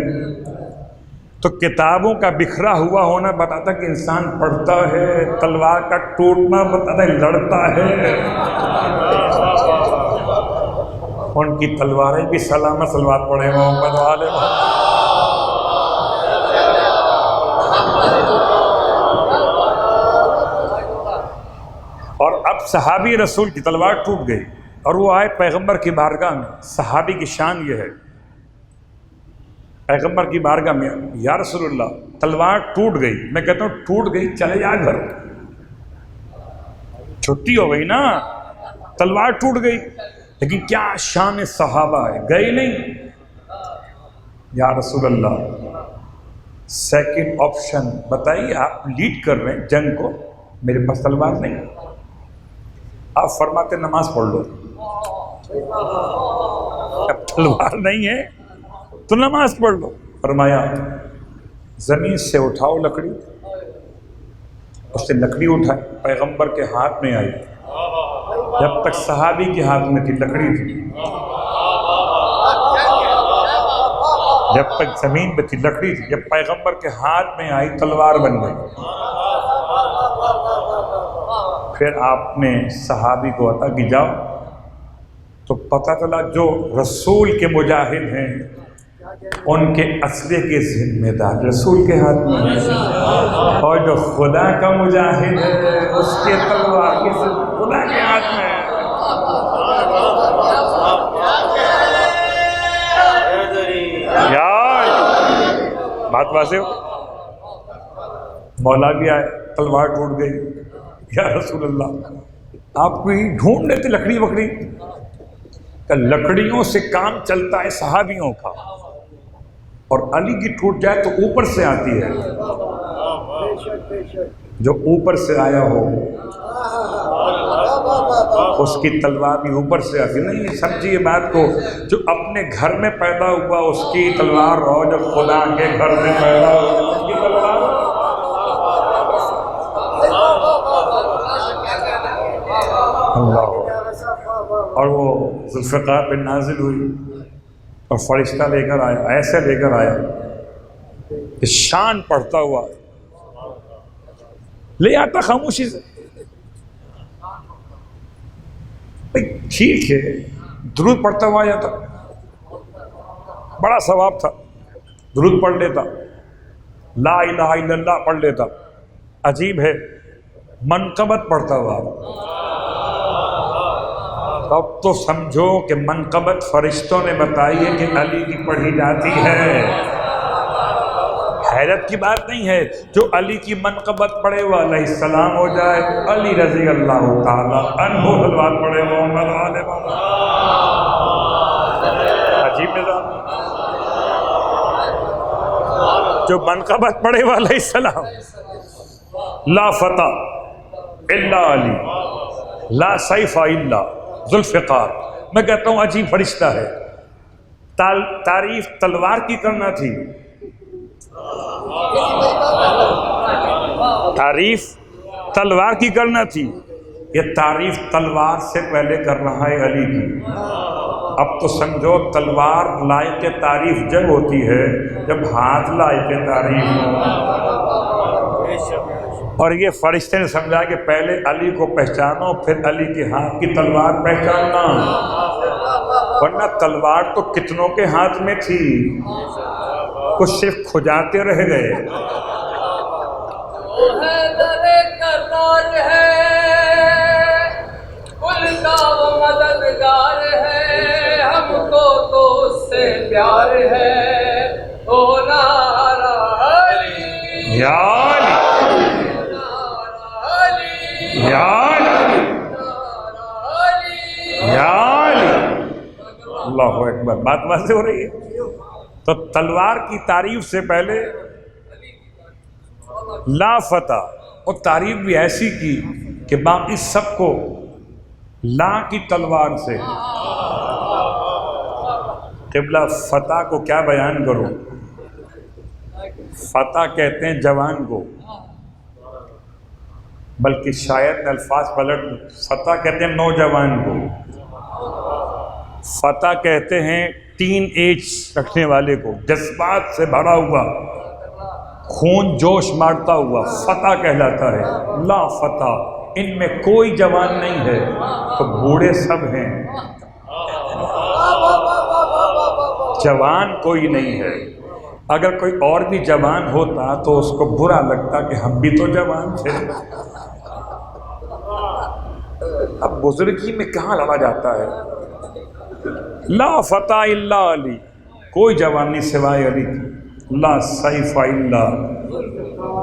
S2: تو کتابوں کا بکھرا ہوا ہونا بتاتا کہ انسان پڑھتا ہے، تلوار کا ٹوٹنا بتاتا ہے لڑتا ہے۔ ان کی تلواریں بھی سلامت، صلوات پڑھے محمد والے محمد۔ اور اب صحابی رسول کی تلوار ٹوٹ گئی، اور وہ آئے پیغمبر کی بارگاہ میں. صحابی کی شان یہ ہے، پیغمبر کی بارگاہ میں، یا رسول اللہ تلوار ٹوٹ گئی. میں کہتا ہوں ٹوٹ گئی چلے جا گھر، چھٹی ہو گئی نا، تلوار ٹوٹ گئی. لیکن کیا شان صحابہ ہے، گئے نہیں. یا رسول اللہ سیکنڈ آپشن بتائیے، آپ لیڈ کر رہے ہیں جنگ کو، میرے پاس تلوار نہیں. آپ فرماتے نماز پڑھ لو. اب تلوار نہیں ہے تو نماز پڑھ لو. فرمایا زمین سے اٹھاؤ لکڑی. اس نے لکڑی اٹھائی، پیغمبر کے ہاتھ میں آئی. جب تک صحابی کے ہاتھ میں تھی لکڑی تھی، جب تک زمین پہ تھی لکڑی تھی. جب پیغمبر کے ہاتھ میں آئی تلوار بن گئی. پھر آپ نے صحابی کو عطا کی جاؤ. تو پتہ چلا جو رسول کے مجاہد ہیں ان کے اسلحے کے ذمہ دار رسول کے ہاتھ میں ہیں، اور جو خدا کا مجاہد ہے اس کے تلوار کے خدا کے ہاتھ میں ہے. بات واضح ہو. مولا بھی آئے، تلوار ٹوٹ گئی. یا رسول اللہ آپ کو ہی ڈھونڈ لیتے لکڑی وکڑی. کہ لکڑیوں سے کام چلتا ہے صحابیوں کا، اور علی کی ٹوٹ جائے تو اوپر سے آتی ہے. جو اوپر سے آیا ہو اس کی تلوار بھی اوپر سے آتی. نہیں سمجھیے بات کو، جو اپنے گھر میں پیدا ہوا اس کی تلوار، اور جو خدا کے گھر میں پیدا ہوا اس کی تلوار. اللہ. اور وہ ذوالفقار پہ نازل ہوئی اور فرشتہ لے کر آیا، ایسے لے کر آیا کہ شان پڑھتا ہوا لے آتا خاموشی سے. ٹھیک ہے درود پڑھتا ہوا آیا تھا، بڑا ثواب تھا. درود پڑھ لیتا، لا الہ الا اللہ پڑھ لیتا. عجیب ہے منقبت پڑھتا ہوا. اب تو سمجھو کہ منقبت فرشتوں نے بتائی ہے کہ علی کی پڑھی جاتی ہے. حیرت کی بات نہیں ہے، جو علی کی منقبت پڑھے وہ علیہ السلام ہو جائے. علی رضی اللہ تعالی عنہ صلوات پڑھے محمد آل محمد. عجیب نظام. جو منقبت پڑھے وہ علیہ السلام. لا فتح الا علی، لا سیف الا ذوالفقار. میں کہتا ہوں عجیب فرشتہ ہے. تعریف تلوار کی کرنا تھی، تعریف تلوار کی کرنا تھی. یہ تعریف تلوار سے پہلے کر رہا ہے علی کی. اب تو سمجھو تلوار لائق تعریف جب ہوتی ہے جب ہاتھ لائق تعریف ہو. اور یہ فرشتے نے سمجھا کہ پہلے علی کو پہچانو پھر علی کے ہاتھ کی تلوار پہچاننا، ورنہ تلوار تو کتنوں کے ہاتھ میں تھی، کچھ صرف کھجاتے رہ گئے.
S3: مددگار ہے ہم کو تو اس سے پیار ہے. او نارا علی
S2: یا یا یا اللہ اکبر. بات واضح ہو رہی ہے. تو تلوار کی تعریف سے پہلے لا فتح، اور تعریف بھی ایسی کی کہ باقی سب کو لا کی تلوار سے. قبلہ فتح کو کیا بیان کرو. فتح کہتے ہیں جوان کو، بلکہ شاید الفاظ پلٹ. فتح کہتے ہیں نوجوان کو، فتح کہتے ہیں ٹین ایج رکھنے والے کو، جذبات سے بھرا ہوا، خون جوش مارتا ہوا فتح کہلاتا ہے. لا فتح، ان میں کوئی جوان نہیں ہے تو بوڑھے سب ہیں، جوان کوئی نہیں ہے. اگر کوئی اور بھی جوان ہوتا تو اس کو برا لگتا کہ ہم بھی تو جوان تھے. اب بزرگی میں کہاں لڑا جاتا ہے. لا فتح الا علی، کوئی جوانی سوائے علی کی. لا سیف الا،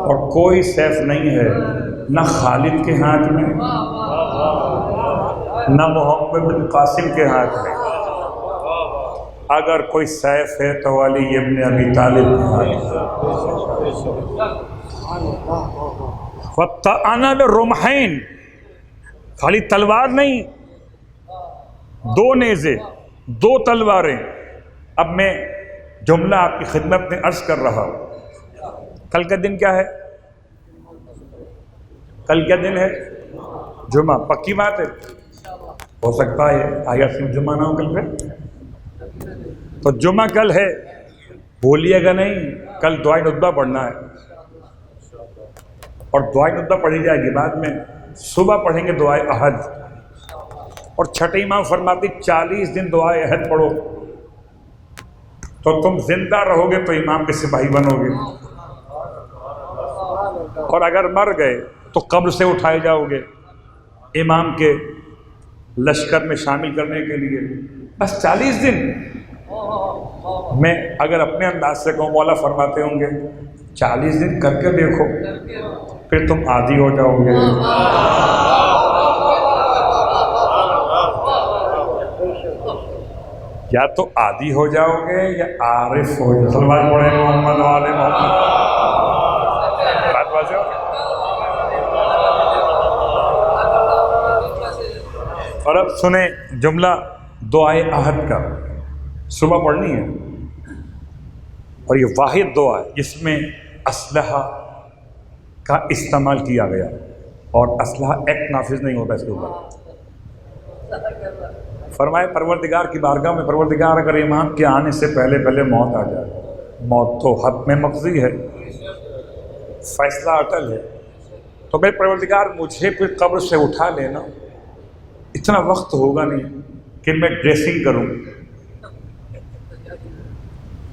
S2: اور کوئی سیف نہیں ہے نہ خالد کے ہاتھ میں نہ محمد بن قاسم کے ہاتھ میں. اگر کوئی سیف ہے تو علی ابن ابی طالب کے ہاتھ میں. وَطَّعَنَ بِالرُّمْحَيْنِ، خالی تلوار نہیں، دو نیزے، دو تلواریں. اب میں جملہ آپ کی خدمت میں عرض کر رہا ہوں. کل کا دن کیا ہے؟ کل کیا دن ہے؟ جمعہ. پکی بات ہے؟ ہو سکتا ہے آیا صرف جمعہ نہ ہو کل پہ. تو جمعہ کل ہے، بولیے گا نہیں. کل دعائے ندبہ پڑھنا ہے، اور دعائے ندبہ پڑھی جائے گی بعد میں. صبح پڑھیں گے دعائے احد، اور چھٹے امام فرماتی 40 دن دعائے احد پڑھو تو تم زندہ رہو گے تو امام کے سپاہی بنو گے، اور اگر مر گئے تو قبر سے اٹھائے جاؤ گے امام کے لشکر میں شامل کرنے کے لیے. بس 40 دن. میں اگر اپنے انداز سے کہوں، مولا فرماتے ہوں گے 40 دن کر کے دیکھو پھر تم عادی ہو جاؤ گے. یا تو عادی ہو جاؤ گے یا عارف ہو جاؤ. صلوات پڑھیں محمد والے محمد. بات واضح ہو گئی. اور اب سنیں جملہ دعائے عہد کا. صبح پڑھنی ہے، اور یہ واحد دعا ہے جس میں اسلحہ کا استعمال کیا گیا، اور اسلحہ ایکٹ نافذ نہیں ہوتا اس کے اوپر. فرمائے پروردگار کی بارگاہ میں، پروردگار اگر امام کے آنے سے پہلے پہلے موت آ جائے، موت تو حتم مقضی ہے، فیصلہ اٹل ہے، تو میرے پروردگار مجھے پھر قبر سے اٹھا لینا. اتنا وقت ہوگا نہیں کہ میں ڈریسنگ کروں.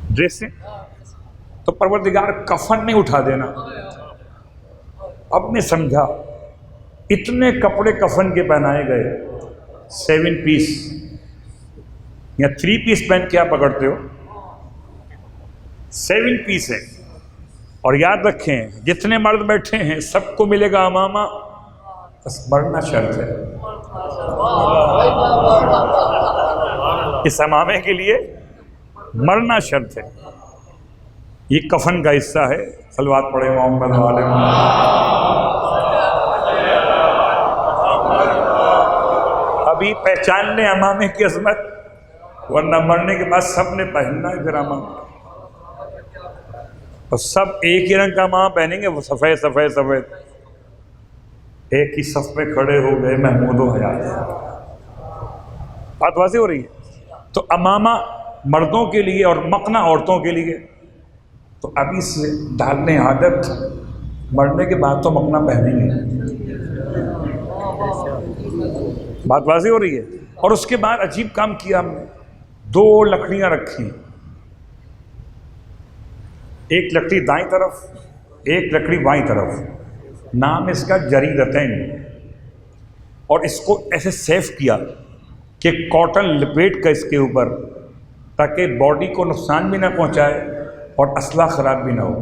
S2: ڈریسنگ تو پروردگار کفن نہیں اٹھا دینا. اب میں سمجھا اتنے کپڑے کفن کے پہنائے گئے، 7 پیس یا 3 پیس پہن کے آپ پکڑتے ہو، 7 پیس ہے. اور یاد رکھیں جتنے مرد بیٹھے ہیں سب کو ملے گا امامہ، بس مرنا شرط ہے. اس امامے کے لیے مرنا شرط ہے. یہ کفن کا حصہ ہے. صلوات پڑھے محمد والے محمد. ابھی پہچان لیں امامے کی عظمت، ورنہ مرنے کے بعد سب نے پہننا ہے پھر امامہ. اور سب ایک ہی رنگ کا امامہ پہنیں گے، وہ سفید سفید سفید. ایک ہی صف میں کھڑے ہو گئے محمود و حیات. بات واضح ہو رہی ہے؟ تو امامہ مردوں کے لیے اور مقنا عورتوں کے لیے. تو ابھی سے ڈالنے عادت، مرنے کے بعد تو مقنا پہنیں گے. بات واضح ہو رہی ہے؟ اور اس کے بعد عجیب کام کیا ہم نے. 2 لکڑیاں رکھی، ایک لکڑی دائیں طرف، ایک لکڑی بائیں طرف. نام اس کا جریدتین. اور اس کو ایسے سیف کیا کہ کاٹن لپیٹ کا اس کے اوپر، تاکہ باڈی کو نقصان بھی نہ پہنچائے اور اسلحہ خراب بھی نہ ہو.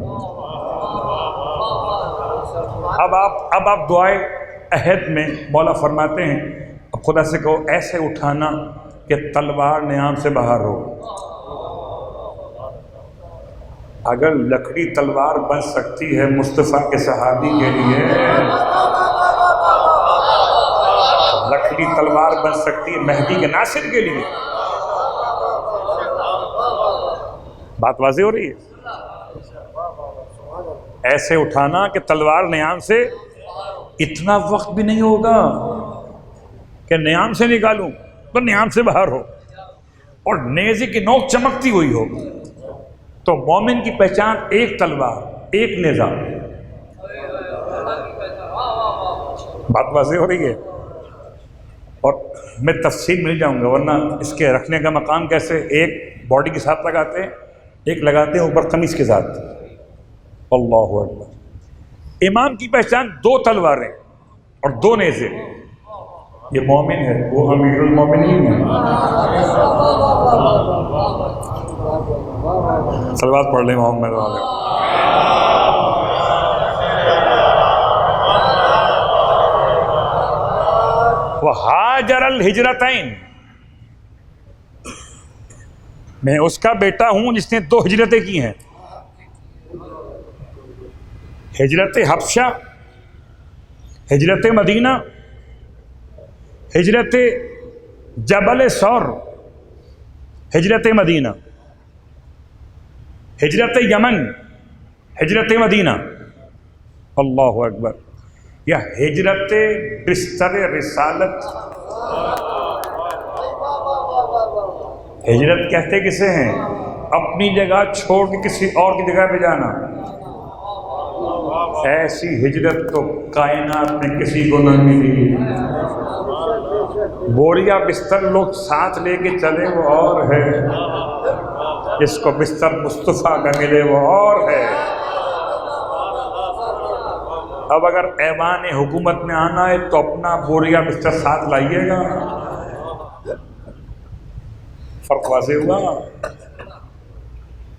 S2: اب آپ دعائے عہد میں مولا فرماتے ہیں اب خدا سے کہو ایسے اٹھانا کہ تلوار نیام سے باہر ہو. اگر لکڑی تلوار بن سکتی ہے مصطفیٰ کے صحابی کے لیے، لکڑی تلوار بن سکتی ہے مہدی کے ناصر کے لیے. بات واضح ہو رہی ہے؟ ایسے اٹھانا کہ تلوار نیام سے، اتنا وقت بھی نہیں ہوگا کہ نیام سے نکالوں تو نیام سے باہر ہو، اور نیزے کی نوک چمکتی ہوئی ہو. تو مومن کی پہچان ایک تلوار، ایک نیزہ. بات واضح ہو رہی ہے؟ اور میں تفصیل مل جاؤں گا، ورنہ اس کے رکھنے کا مقام کیسے. ایک باڈی کے ساتھ لگاتے ہیں، ایک لگاتے ہیں اوپر قمیص کے ساتھ. اللہ اکبر. امام کی پہچان 2 تلواریں اور 2 نیزے. یہ مومن ہے، وہ امیر المومنین ہے. صلوات پڑھ لیں محمد والے. وہاجر الہجرتین، میں اس کا بیٹا ہوں جس نے 2 ہجرتیں کی ہیں. ہجرت حبشہ، ہجرت مدینہ، ہجرت جبل ثور، ہجرت مدینہ، ہجرت یمن، ہجرت مدینہ. اللہ اکبر. یا ہجرت بستر رسالت. ہجرت کہتے کسے ہیں؟ اپنی جگہ چھوڑ کے کسی اور کی جگہ پہ جانا. ایسی ہجرت تو کائنات میں کسی کو نہ ملی. بوریا بستر لوگ ساتھ لے کے چلے وہ اور ہے، جس کو بستر مصطفیٰ کا ملے وہ اور ہے. اب اگر ایوان حکومت میں آنا ہے تو اپنا بوریا بستر ساتھ لائیے گا. فرق واضح ہوا.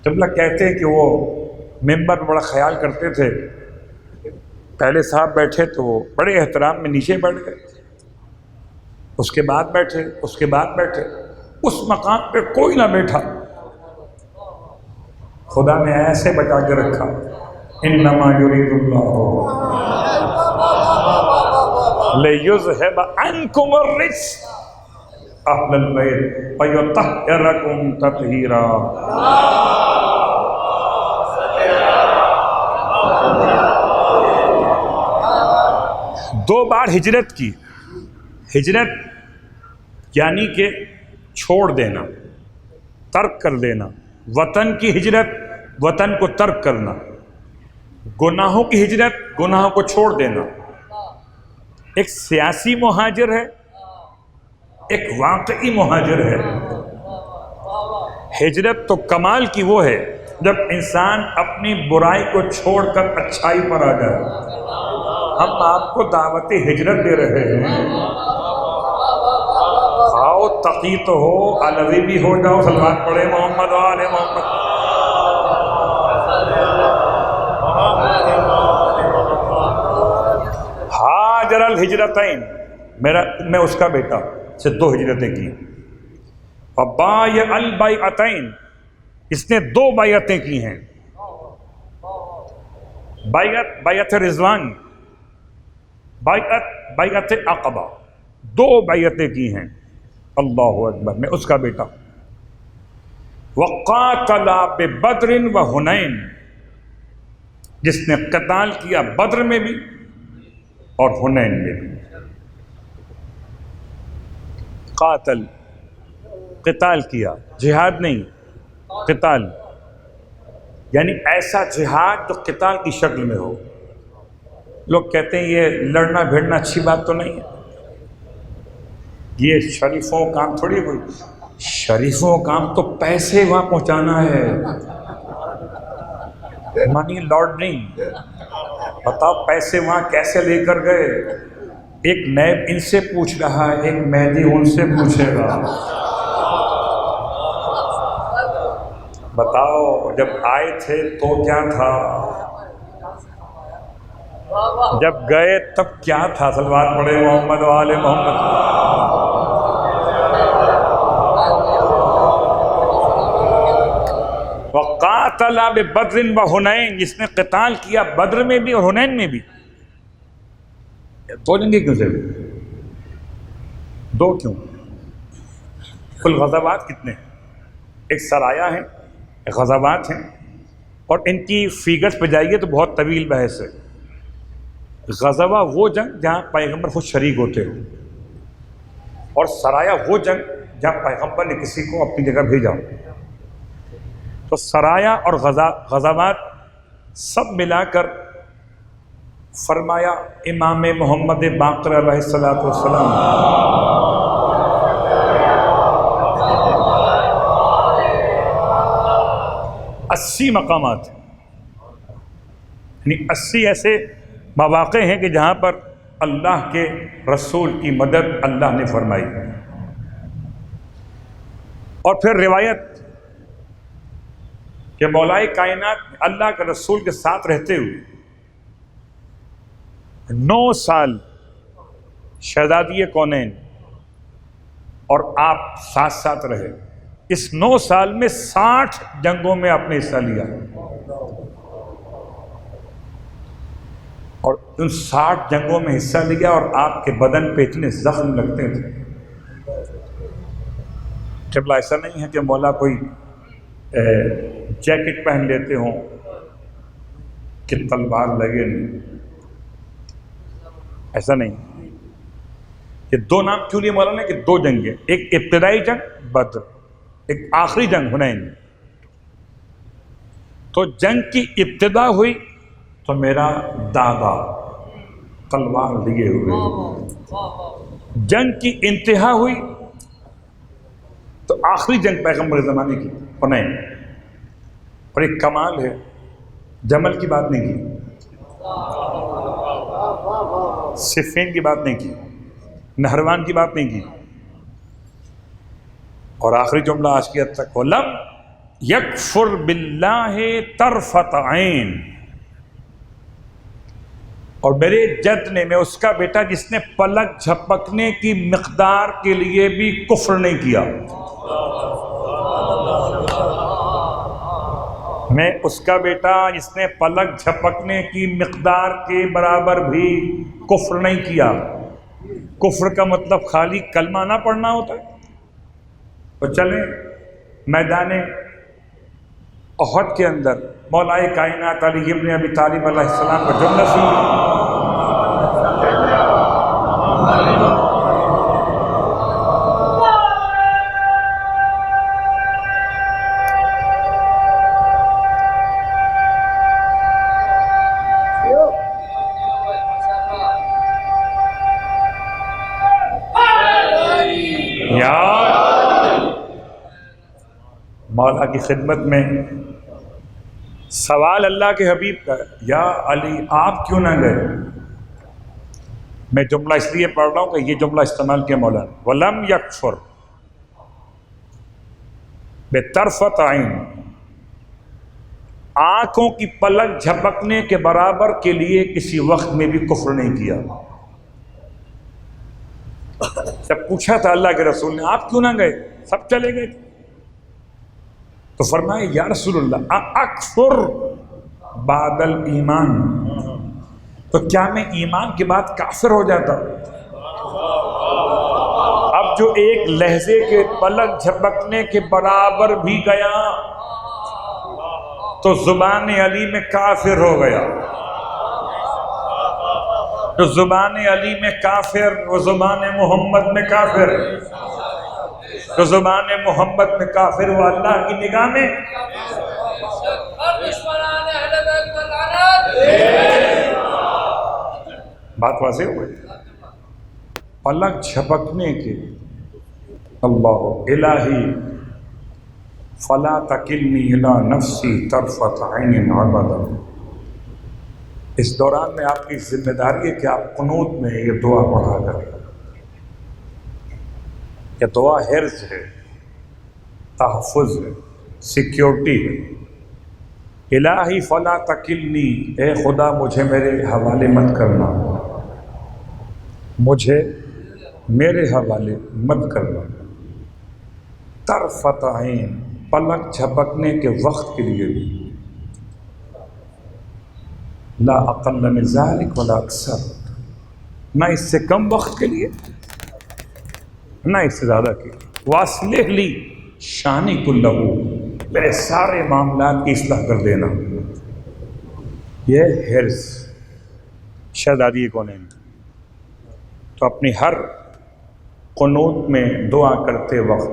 S2: جب کہتے ہیں کہ وہ ممبر میں بڑا خیال کرتے تھے، پہلے صاحب بیٹھے تو وہ بڑے احترام میں نیچے بیٹھ گئے، اس کے بعد بیٹھے، اس کے بعد بیٹھے، اس مقام پہ کوئی نہ بیٹھا. خدا نے ایسے بچا کے رکھا. انما یرید اللہ لیذھب عنکم الرجس اہل البیت ویطہرکم تطہیرا. دو بار ہجرت کی. ہجرت یعنی کہ چھوڑ دینا، ترک کر دینا. وطن کی ہجرت، وطن کو ترک کرنا. گناہوں کی ہجرت، گناہوں کو چھوڑ دینا. ایک سیاسی مہاجر ہے، ایک واقعی مہاجر ہے. ہجرت تو کمال کی وہ ہے جب انسان اپنی برائی کو چھوڑ کر اچھائی پر آ جائے. ہم آپ کو دعوت ہجرت دے رہے ہیں. آؤ تقی تو ہو، علوی بھی ہو جاؤ. صلوات پڑھے محمد و آل محمد. ہاجر الہجرتین، میں اس کا بیٹا سے 2 ہجرتیں کی. وبایع البیعتین، اس نے 2 بیعتیں کی ہیں. بیعت رضوان، بیعت عقبہ، 2 بیعتیں کی ہیں. اللہ اکبر. میں اس کا بیٹا. وقاتل ببدر وحنین، جس نے قتال کیا بدر میں بھی اور حنین میں بھی. قاتل، قتال کیا، جہاد نہیں، قتال یعنی ایسا جہاد جو قتال کی شکل میں ہو. لوگ کہتے ہیں یہ لڑنا بھیڑنا اچھی بات تو نہیں ہے، یہ شریفوں کام تھوڑی کوئی. شریفوں کام تو پیسے وہاں پہنچانا ہے، منی لانڈرنگ. بتاؤ پیسے وہاں کیسے لے کر گئے. ایک نیب ان سے پوچھ رہا ہے، ایک مہدی ان سے پوچھے گا. بتاؤ جب آئے تھے تو کیا تھا، جب گئے تب کیا تھا. صلوات پڑھے محمد و آل محمد. وقاتل ببدر وحنین، جس نے قتال کیا بدر میں بھی اور حنین میں بھی. 2 جنگیں کیوں سے؟ 2 کیوں؟ کل غزوات کتنے ہیں؟ ایک سرایہ ہیں، ایک غزوات ہیں، اور ان کی فیگرز پہ جائیے تو بہت طویل بحث ہے. غزوہ وہ جنگ جہاں پیغمبر خود شریک ہوتے ہو، اور سرایہ وہ جنگ جہاں پیغمبر نے کسی کو اپنی جگہ بھیجا ہو. تو سرایہ اور غزوات سب ملا کر فرمایا امام محمد باقر علیہ الصلوۃ والسلام 80 مقامات، یعنی 80 ایسے مواقع ہیں کہ جہاں پر اللہ کے رسول کی مدد اللہ نے فرمائی. اور پھر روایت کہ مولائے کائنات اللہ کے رسول کے ساتھ رہتے ہوئے 9 سال شہزادی کونین اور آپ ساتھ ساتھ رہے. اس 9 سال میں 60 جنگوں میں آپ نے حصہ لیا اور ان 60 جنگوں میں حصہ لیا اور آپ کے بدن پہ اتنے زخم لگتے تھے. قبلہ ایسا نہیں ہے کہ مولا کوئی جیکٹ پہن لیتے ہوں کہ تلوار لگے نہیں. ایسا نہیں. یہ 2 نام کیوں لیے مولا نے کہ 2 جنگیں, ایک ابتدائی جنگ بدر, ایک آخری جنگ حنین. تو جنگ کی ابتدا ہوئی تو میرا دادا تلوار لیے ہوئے. جنگ کی انتہا ہوئی تو آخری جنگ پیغمبر زمانے کی حنین. اور ایک کمال ہے, جمل کی بات نہیں کی, صفین کی بات نہیں کی, نہروان کی بات نہیں کی. اور آخری جملہ آج کی حد تک, وَلَمْ يَكْفُرْ بِاللَّهِ طَرْفَةَ عَيْنٍ. اور میرے جد نے, میں اس کا بیٹا جس نے پلک جھپکنے کی مقدار کے لیے بھی کفر نہیں کیا, میں اس کا بیٹا جس نے پلک جھپکنے کی مقدار کے برابر بھی کفر نہیں کیا. کفر کا مطلب خالی کلمہ نہ پڑھنا ہوتا ہے. تو چلیں میدان احد کے اندر مولائے کائنات علی ابن ابی طالب علیہ السلام کا جملہ سنیے. مولا کی خدمت میں سوال اللہ کے حبیب کا, یا علی آپ کیوں نہ گئے؟ میں جملہ اس لیے پڑھ رہا ہوں کہ یہ جملہ استعمال کیا مولا نے, وَلَمْ يَكْفُرْ بِطَرْفَةِ عَيْنٍ. آنکھوں کی پلک جھپکنے کے برابر کے لیے کسی وقت میں بھی کفر نہیں کیا. جب پوچھا تھا اللہ کے رسول نے آپ کیوں نہ گئے, سب چلے گئے, تو فرمایا یا رسول اللہ اکفر بعد الایمان, تو کیا میں ایمان کے بعد کافر ہو جاتا؟ اب جو ایک لہجے کے پلک جھپکنے کے برابر بھی گیا تو زبان علی میں کافر ہو گیا. تو زبان علی میں کافر, وہ زبان محمد میں کافر, تو زبان محمد میں کافر, وہ اللہ کی نگاہ میں بات واضح ہو گئی. پلک جھپکنے کے اللہ الہی فلا تکلنی الی نفسی طرفۃ عین ابدا. اس دوران میں آپ کی ذمہ داری ہے کہ آپ قنوت میں یہ دعا پڑھا کریں. یہ دعا حرز ہے, تحفظ ہے, سیکیورٹی ہے. الہی فلا تکلنی, اے خدا مجھے میرے حوالے مت کرنا, مجھے میرے حوالے مت کرنا. طرفۃ عین, پلک جھپکنے کے وقت کے لیے بھی, لا اقل من ذلک ولا اکثر, نہ اس سے کم وقت کے لیے نہ اس سے زیادہ کی. واصلح لی شانی کلہ, میرے سارے معاملات کی اصلاح کر دینا. یہ حرص شہزادی کونین. تو اپنی ہر قنوت میں دعا کرتے وقت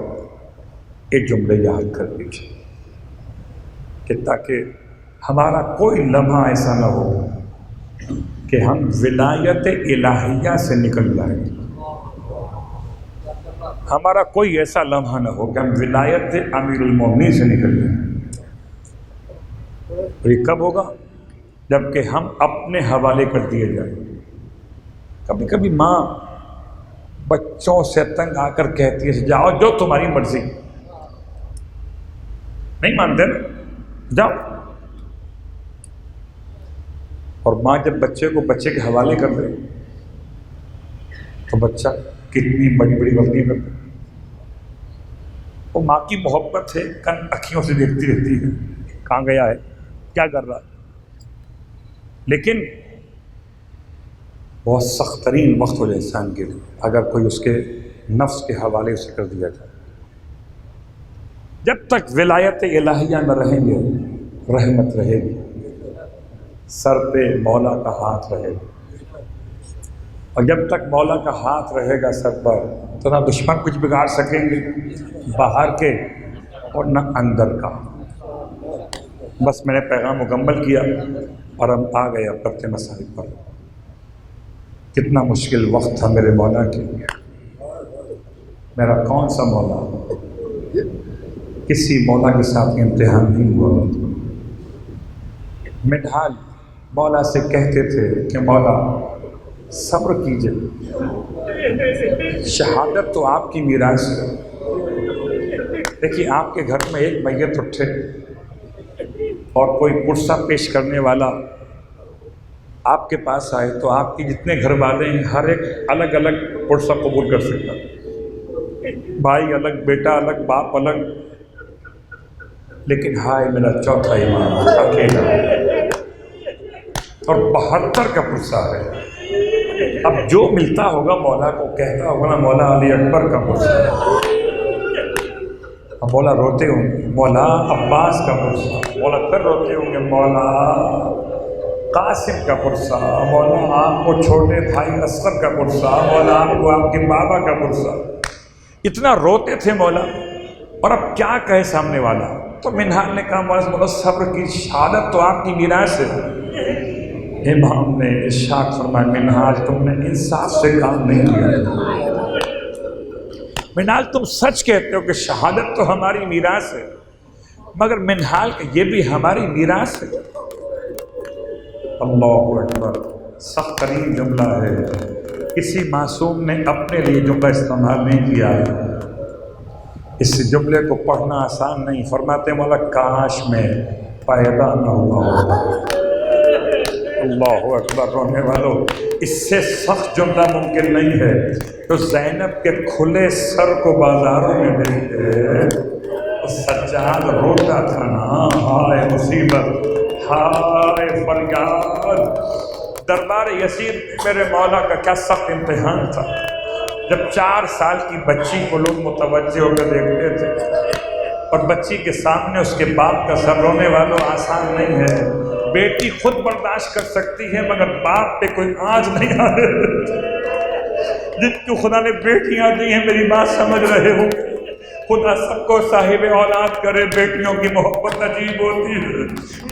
S2: ایک جملے یاد کر لیجیے کہ تاکہ ہمارا کوئی لمحہ ایسا نہ ہو کہ ہم ولایت الہیہ سے نکل جائیں. ہمارا کوئی ایسا لمحہ نہ ہو کہ ہم ولایت امیر المومنین سے نکل جائیں. اور یہ کب ہوگا؟ جب کہ ہم اپنے حوالے کر دیے جائیں. کبھی کبھی ماں بچوں سے تنگ آ کر کہتی ہے جاؤ جو تمہاری مرضی، نہیں مانتے نا، جاؤ. اور ماں جب بچے کو بچے کے حوالے کر دے تو بچہ کتنی بڑی بڑی غلطی کرتا ہے. وہ ماں کی محبت ہے، کن اکھیوں سے دیکھتی رہتی ہے کہاں گیا ہے، کیا کر رہا ہے. لیکن بہت سخت ترین وقت ہو جائے انسان کے لیے اگر کوئی اس کے نفس کے حوالے سے کر دیا جائے. جب تک ولایت الہیہ میں رہیں گے رحمت رہے گی، سر پہ مولا کا ہاتھ رہے گا. اور جب تک مولا کا ہاتھ رہے گا سر پر تو نہ دشمن کچھ بگاڑ سکیں گے باہر کے اور نہ اندر کا. بس میں نے پیغام مکمل کیا اور ہم آ گئے اب کرتے مسائل پر. کتنا مشکل وقت تھا میرے مولا کے لیے. میرا کون سا مولا، کسی مولا کے ساتھ امتحان نہیں ہوا. منہال مولا سے کہتے تھے کہ مولا صبر کیجئے، شہادت تو آپ کی میراث ہے. دیکھیے آپ کے گھر میں ایک میت اٹھے اور کوئی پرسہ پیش کرنے والا آپ کے پاس آئے تو آپ کے جتنے گھر والے ہیں ہر ایک الگ الگ پرسہ قبول کر سکتا. بھائی الگ، بیٹا الگ، باپ الگ. لیکن ہائے میرا چوتھا امام اکیلا اور 72 کا پرسہ ہے. اب جو ملتا ہوگا مولا کو کہتا ہوگا نا مولا علی اکبر کا پرسہ. اب مولا روتے ہوں گے مولا عباس کا پرسہ، مولا پھر روتے ہوں گے مولا قاسم کا پرسہ، مولا آپ کو چھوٹے بھائی اصغر کا پرسہ، مولا آپ کو آپ کے بابا کا پرسہ. اتنا روتے تھے مولا. اور اب کیا کہے سامنے والا. تو منہال نے کہا مولا صبر کی، شہادت تو آپ کی میراث ہے. امام نے ارشاد فرمایا منہال تم نے انصاف سے کام نہیں کیا. منہال تم سچ کہتے ہو کہ شہادت تو ہماری میراث ہے، مگر منہال کہ یہ بھی ہماری میراث ہے. اللہ اکبر. سخت ترین جملہ ہے، کسی معصوم نے اپنے لیے جملہ استعمال نہیں کیا ہے. اس جملے کو پڑھنا آسان نہیں. فرماتے مولا کاش میں پیدا نہ ہوا ہوگا. اللہ اکبر. رونے والوں اس سے سخت جملہ ممکن نہیں ہے. تو زینب کے کھلے سر کو بازاروں میں دیکھتے سجاد روتا تھا نا، ہائے مصیبت، ہائے فریاد. دربار یسیر میرے مولا کا کیا سخت امتحان تھا. جب 4 سال کی بچی کو لوگ متوجہ ہو کر دیکھتے تھے اور بچی کے سامنے اس کے باپ کا سر. رونے والوں آسان نہیں ہے. بیٹی خود برداشت کر سکتی ہے مگر باپ پہ کوئی آنچ نہیں آ رہی. جن کو خدا نے بیٹیاں دی ہیں میری بات سمجھ رہے ہو. خدا سب کو صاحب اولاد کرے. بیٹیوں کی محبت عجیب ہوتی ہے.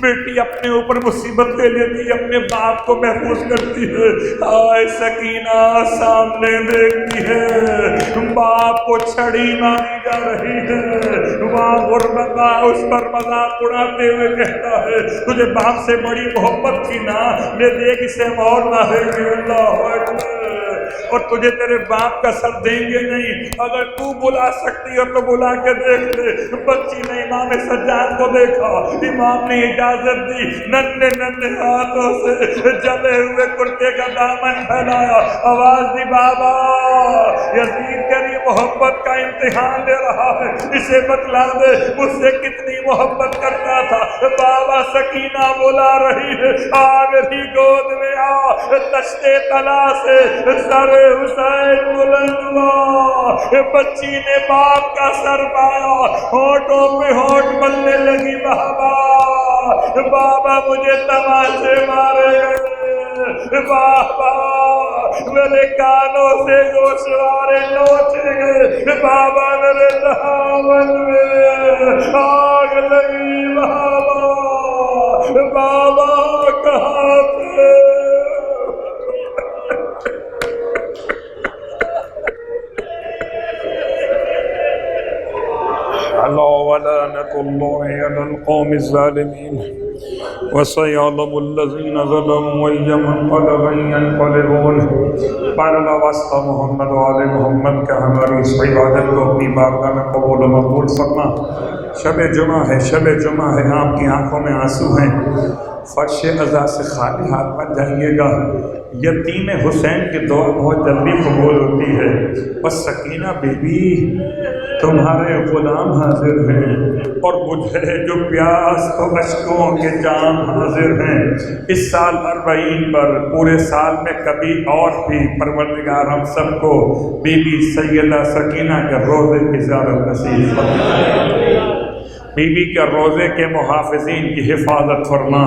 S2: بیٹی اپنے اوپر مصیبت لے لیتی ہے، اپنے باپ کو محفوظ کرتی ہے. آئے سکینہ سامنے دیکھتی ہے باپ کو چھڑی ماری جا رہی ہے. وہاں غربت اس پر مذاق اڑاتے ہوئے کہتا ہے تجھے باپ سے بڑی محبت تھی نا، لے دیکھ اسے اور ماریں گے. اللہ اکبر. اور تجھے تیرے باپ کا سر دیں گے نہیں. اگر تو بلا سکتی ہو تو بلا کے دیکھ لے. بچی نے امام سجاد کو دیکھا، امام نے اجازت دی، ننھے ننھے ہاتھوں سے جلے ہوئے کرتے کا دامن پھیلایا، آواز دی بابا یزید تیری محبت کا امتحان لے رہا ہے، اسے بتلا دے مجھ سے کتنی محبت کرتا تھا. بابا سکینہ بلا رہی ہے آ میری گود میں آ. دشتے طلا سے سر حسین بلند ہوا. بچی نے باپ کا سر پایا، ہونٹوں پہ ہونٹ بلنے لگی بابا بابا مجھے تماشے مارے گئے. بابا میرے کانوں سے گوشوارے نوچے گئے. بابا میرے دامن میں آگ لگی. بابا کہاں تھے. اللہ ولعنة الله على القوم الظالمين وسيعلم الذين ظلموا أي منقلب ينقلبون بارنا واسطہ محمد و آل محمد کا ہماری اس عبادت کو اپنی بارگاہ میں قبول و مقبول فرما۔ شب جمعہ ہے، شب جمعہ ہے، آپ کی آنکھوں میں آنسو ہیں، فرش عزا سے خالی ہاتھ مت جائیے گا۔ یتیم حسین کی دعا بہت جلدی قبول ہوتی ہے۔ بس سکینہ بی بی تمہارے غلام حاضر ہیں، اور مجھے جو پیاس و اشکوں کے جام حاضر ہیں۔ اس سال 40 پر پورے سال میں کبھی اور بھی پروردگار ہم سب کو بی بی سیدہ سکینہ کے روضے کی زیارت نصیب فرما۔ بی بی کے روزے کے محافظین کی حفاظت فرما،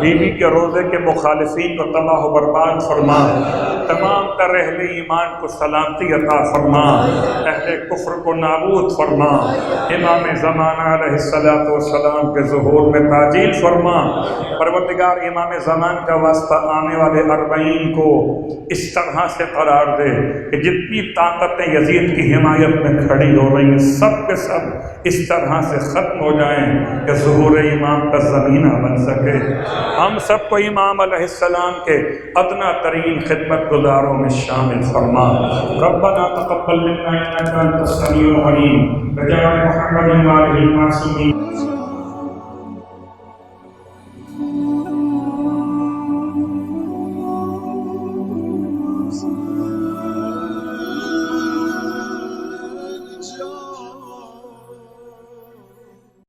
S2: بی بی کے روزے کے مخالفین کو تباہ و برباد فرما، تمام تر اہل ایمان کو سلامتی عطا فرما، اہل کفر کو نابود فرما، امام زمانہ علیہ السلام کے ظہور میں تعجیل فرما۔ پروردگار امام زمان کا واسطہ آنے والے 40 کو اس طرح سے قرار دے کہ جتنی طاقتیں یزید کی حمایت میں کھڑی ہو رہی ہیں سب کے سب اس طرح سے ختم ہو جائیں کہ ظہور امام کا زمینہ بن سکے۔ ہم سب کو امام علیہ السلام کے ادنیٰ ترین خدمت گزاروں میں شامل فرما۔ ربنا تقبل منا انک انت السمیع العلیم بجاہ محمد وآلہ المعصومین۔
S1: Thank you.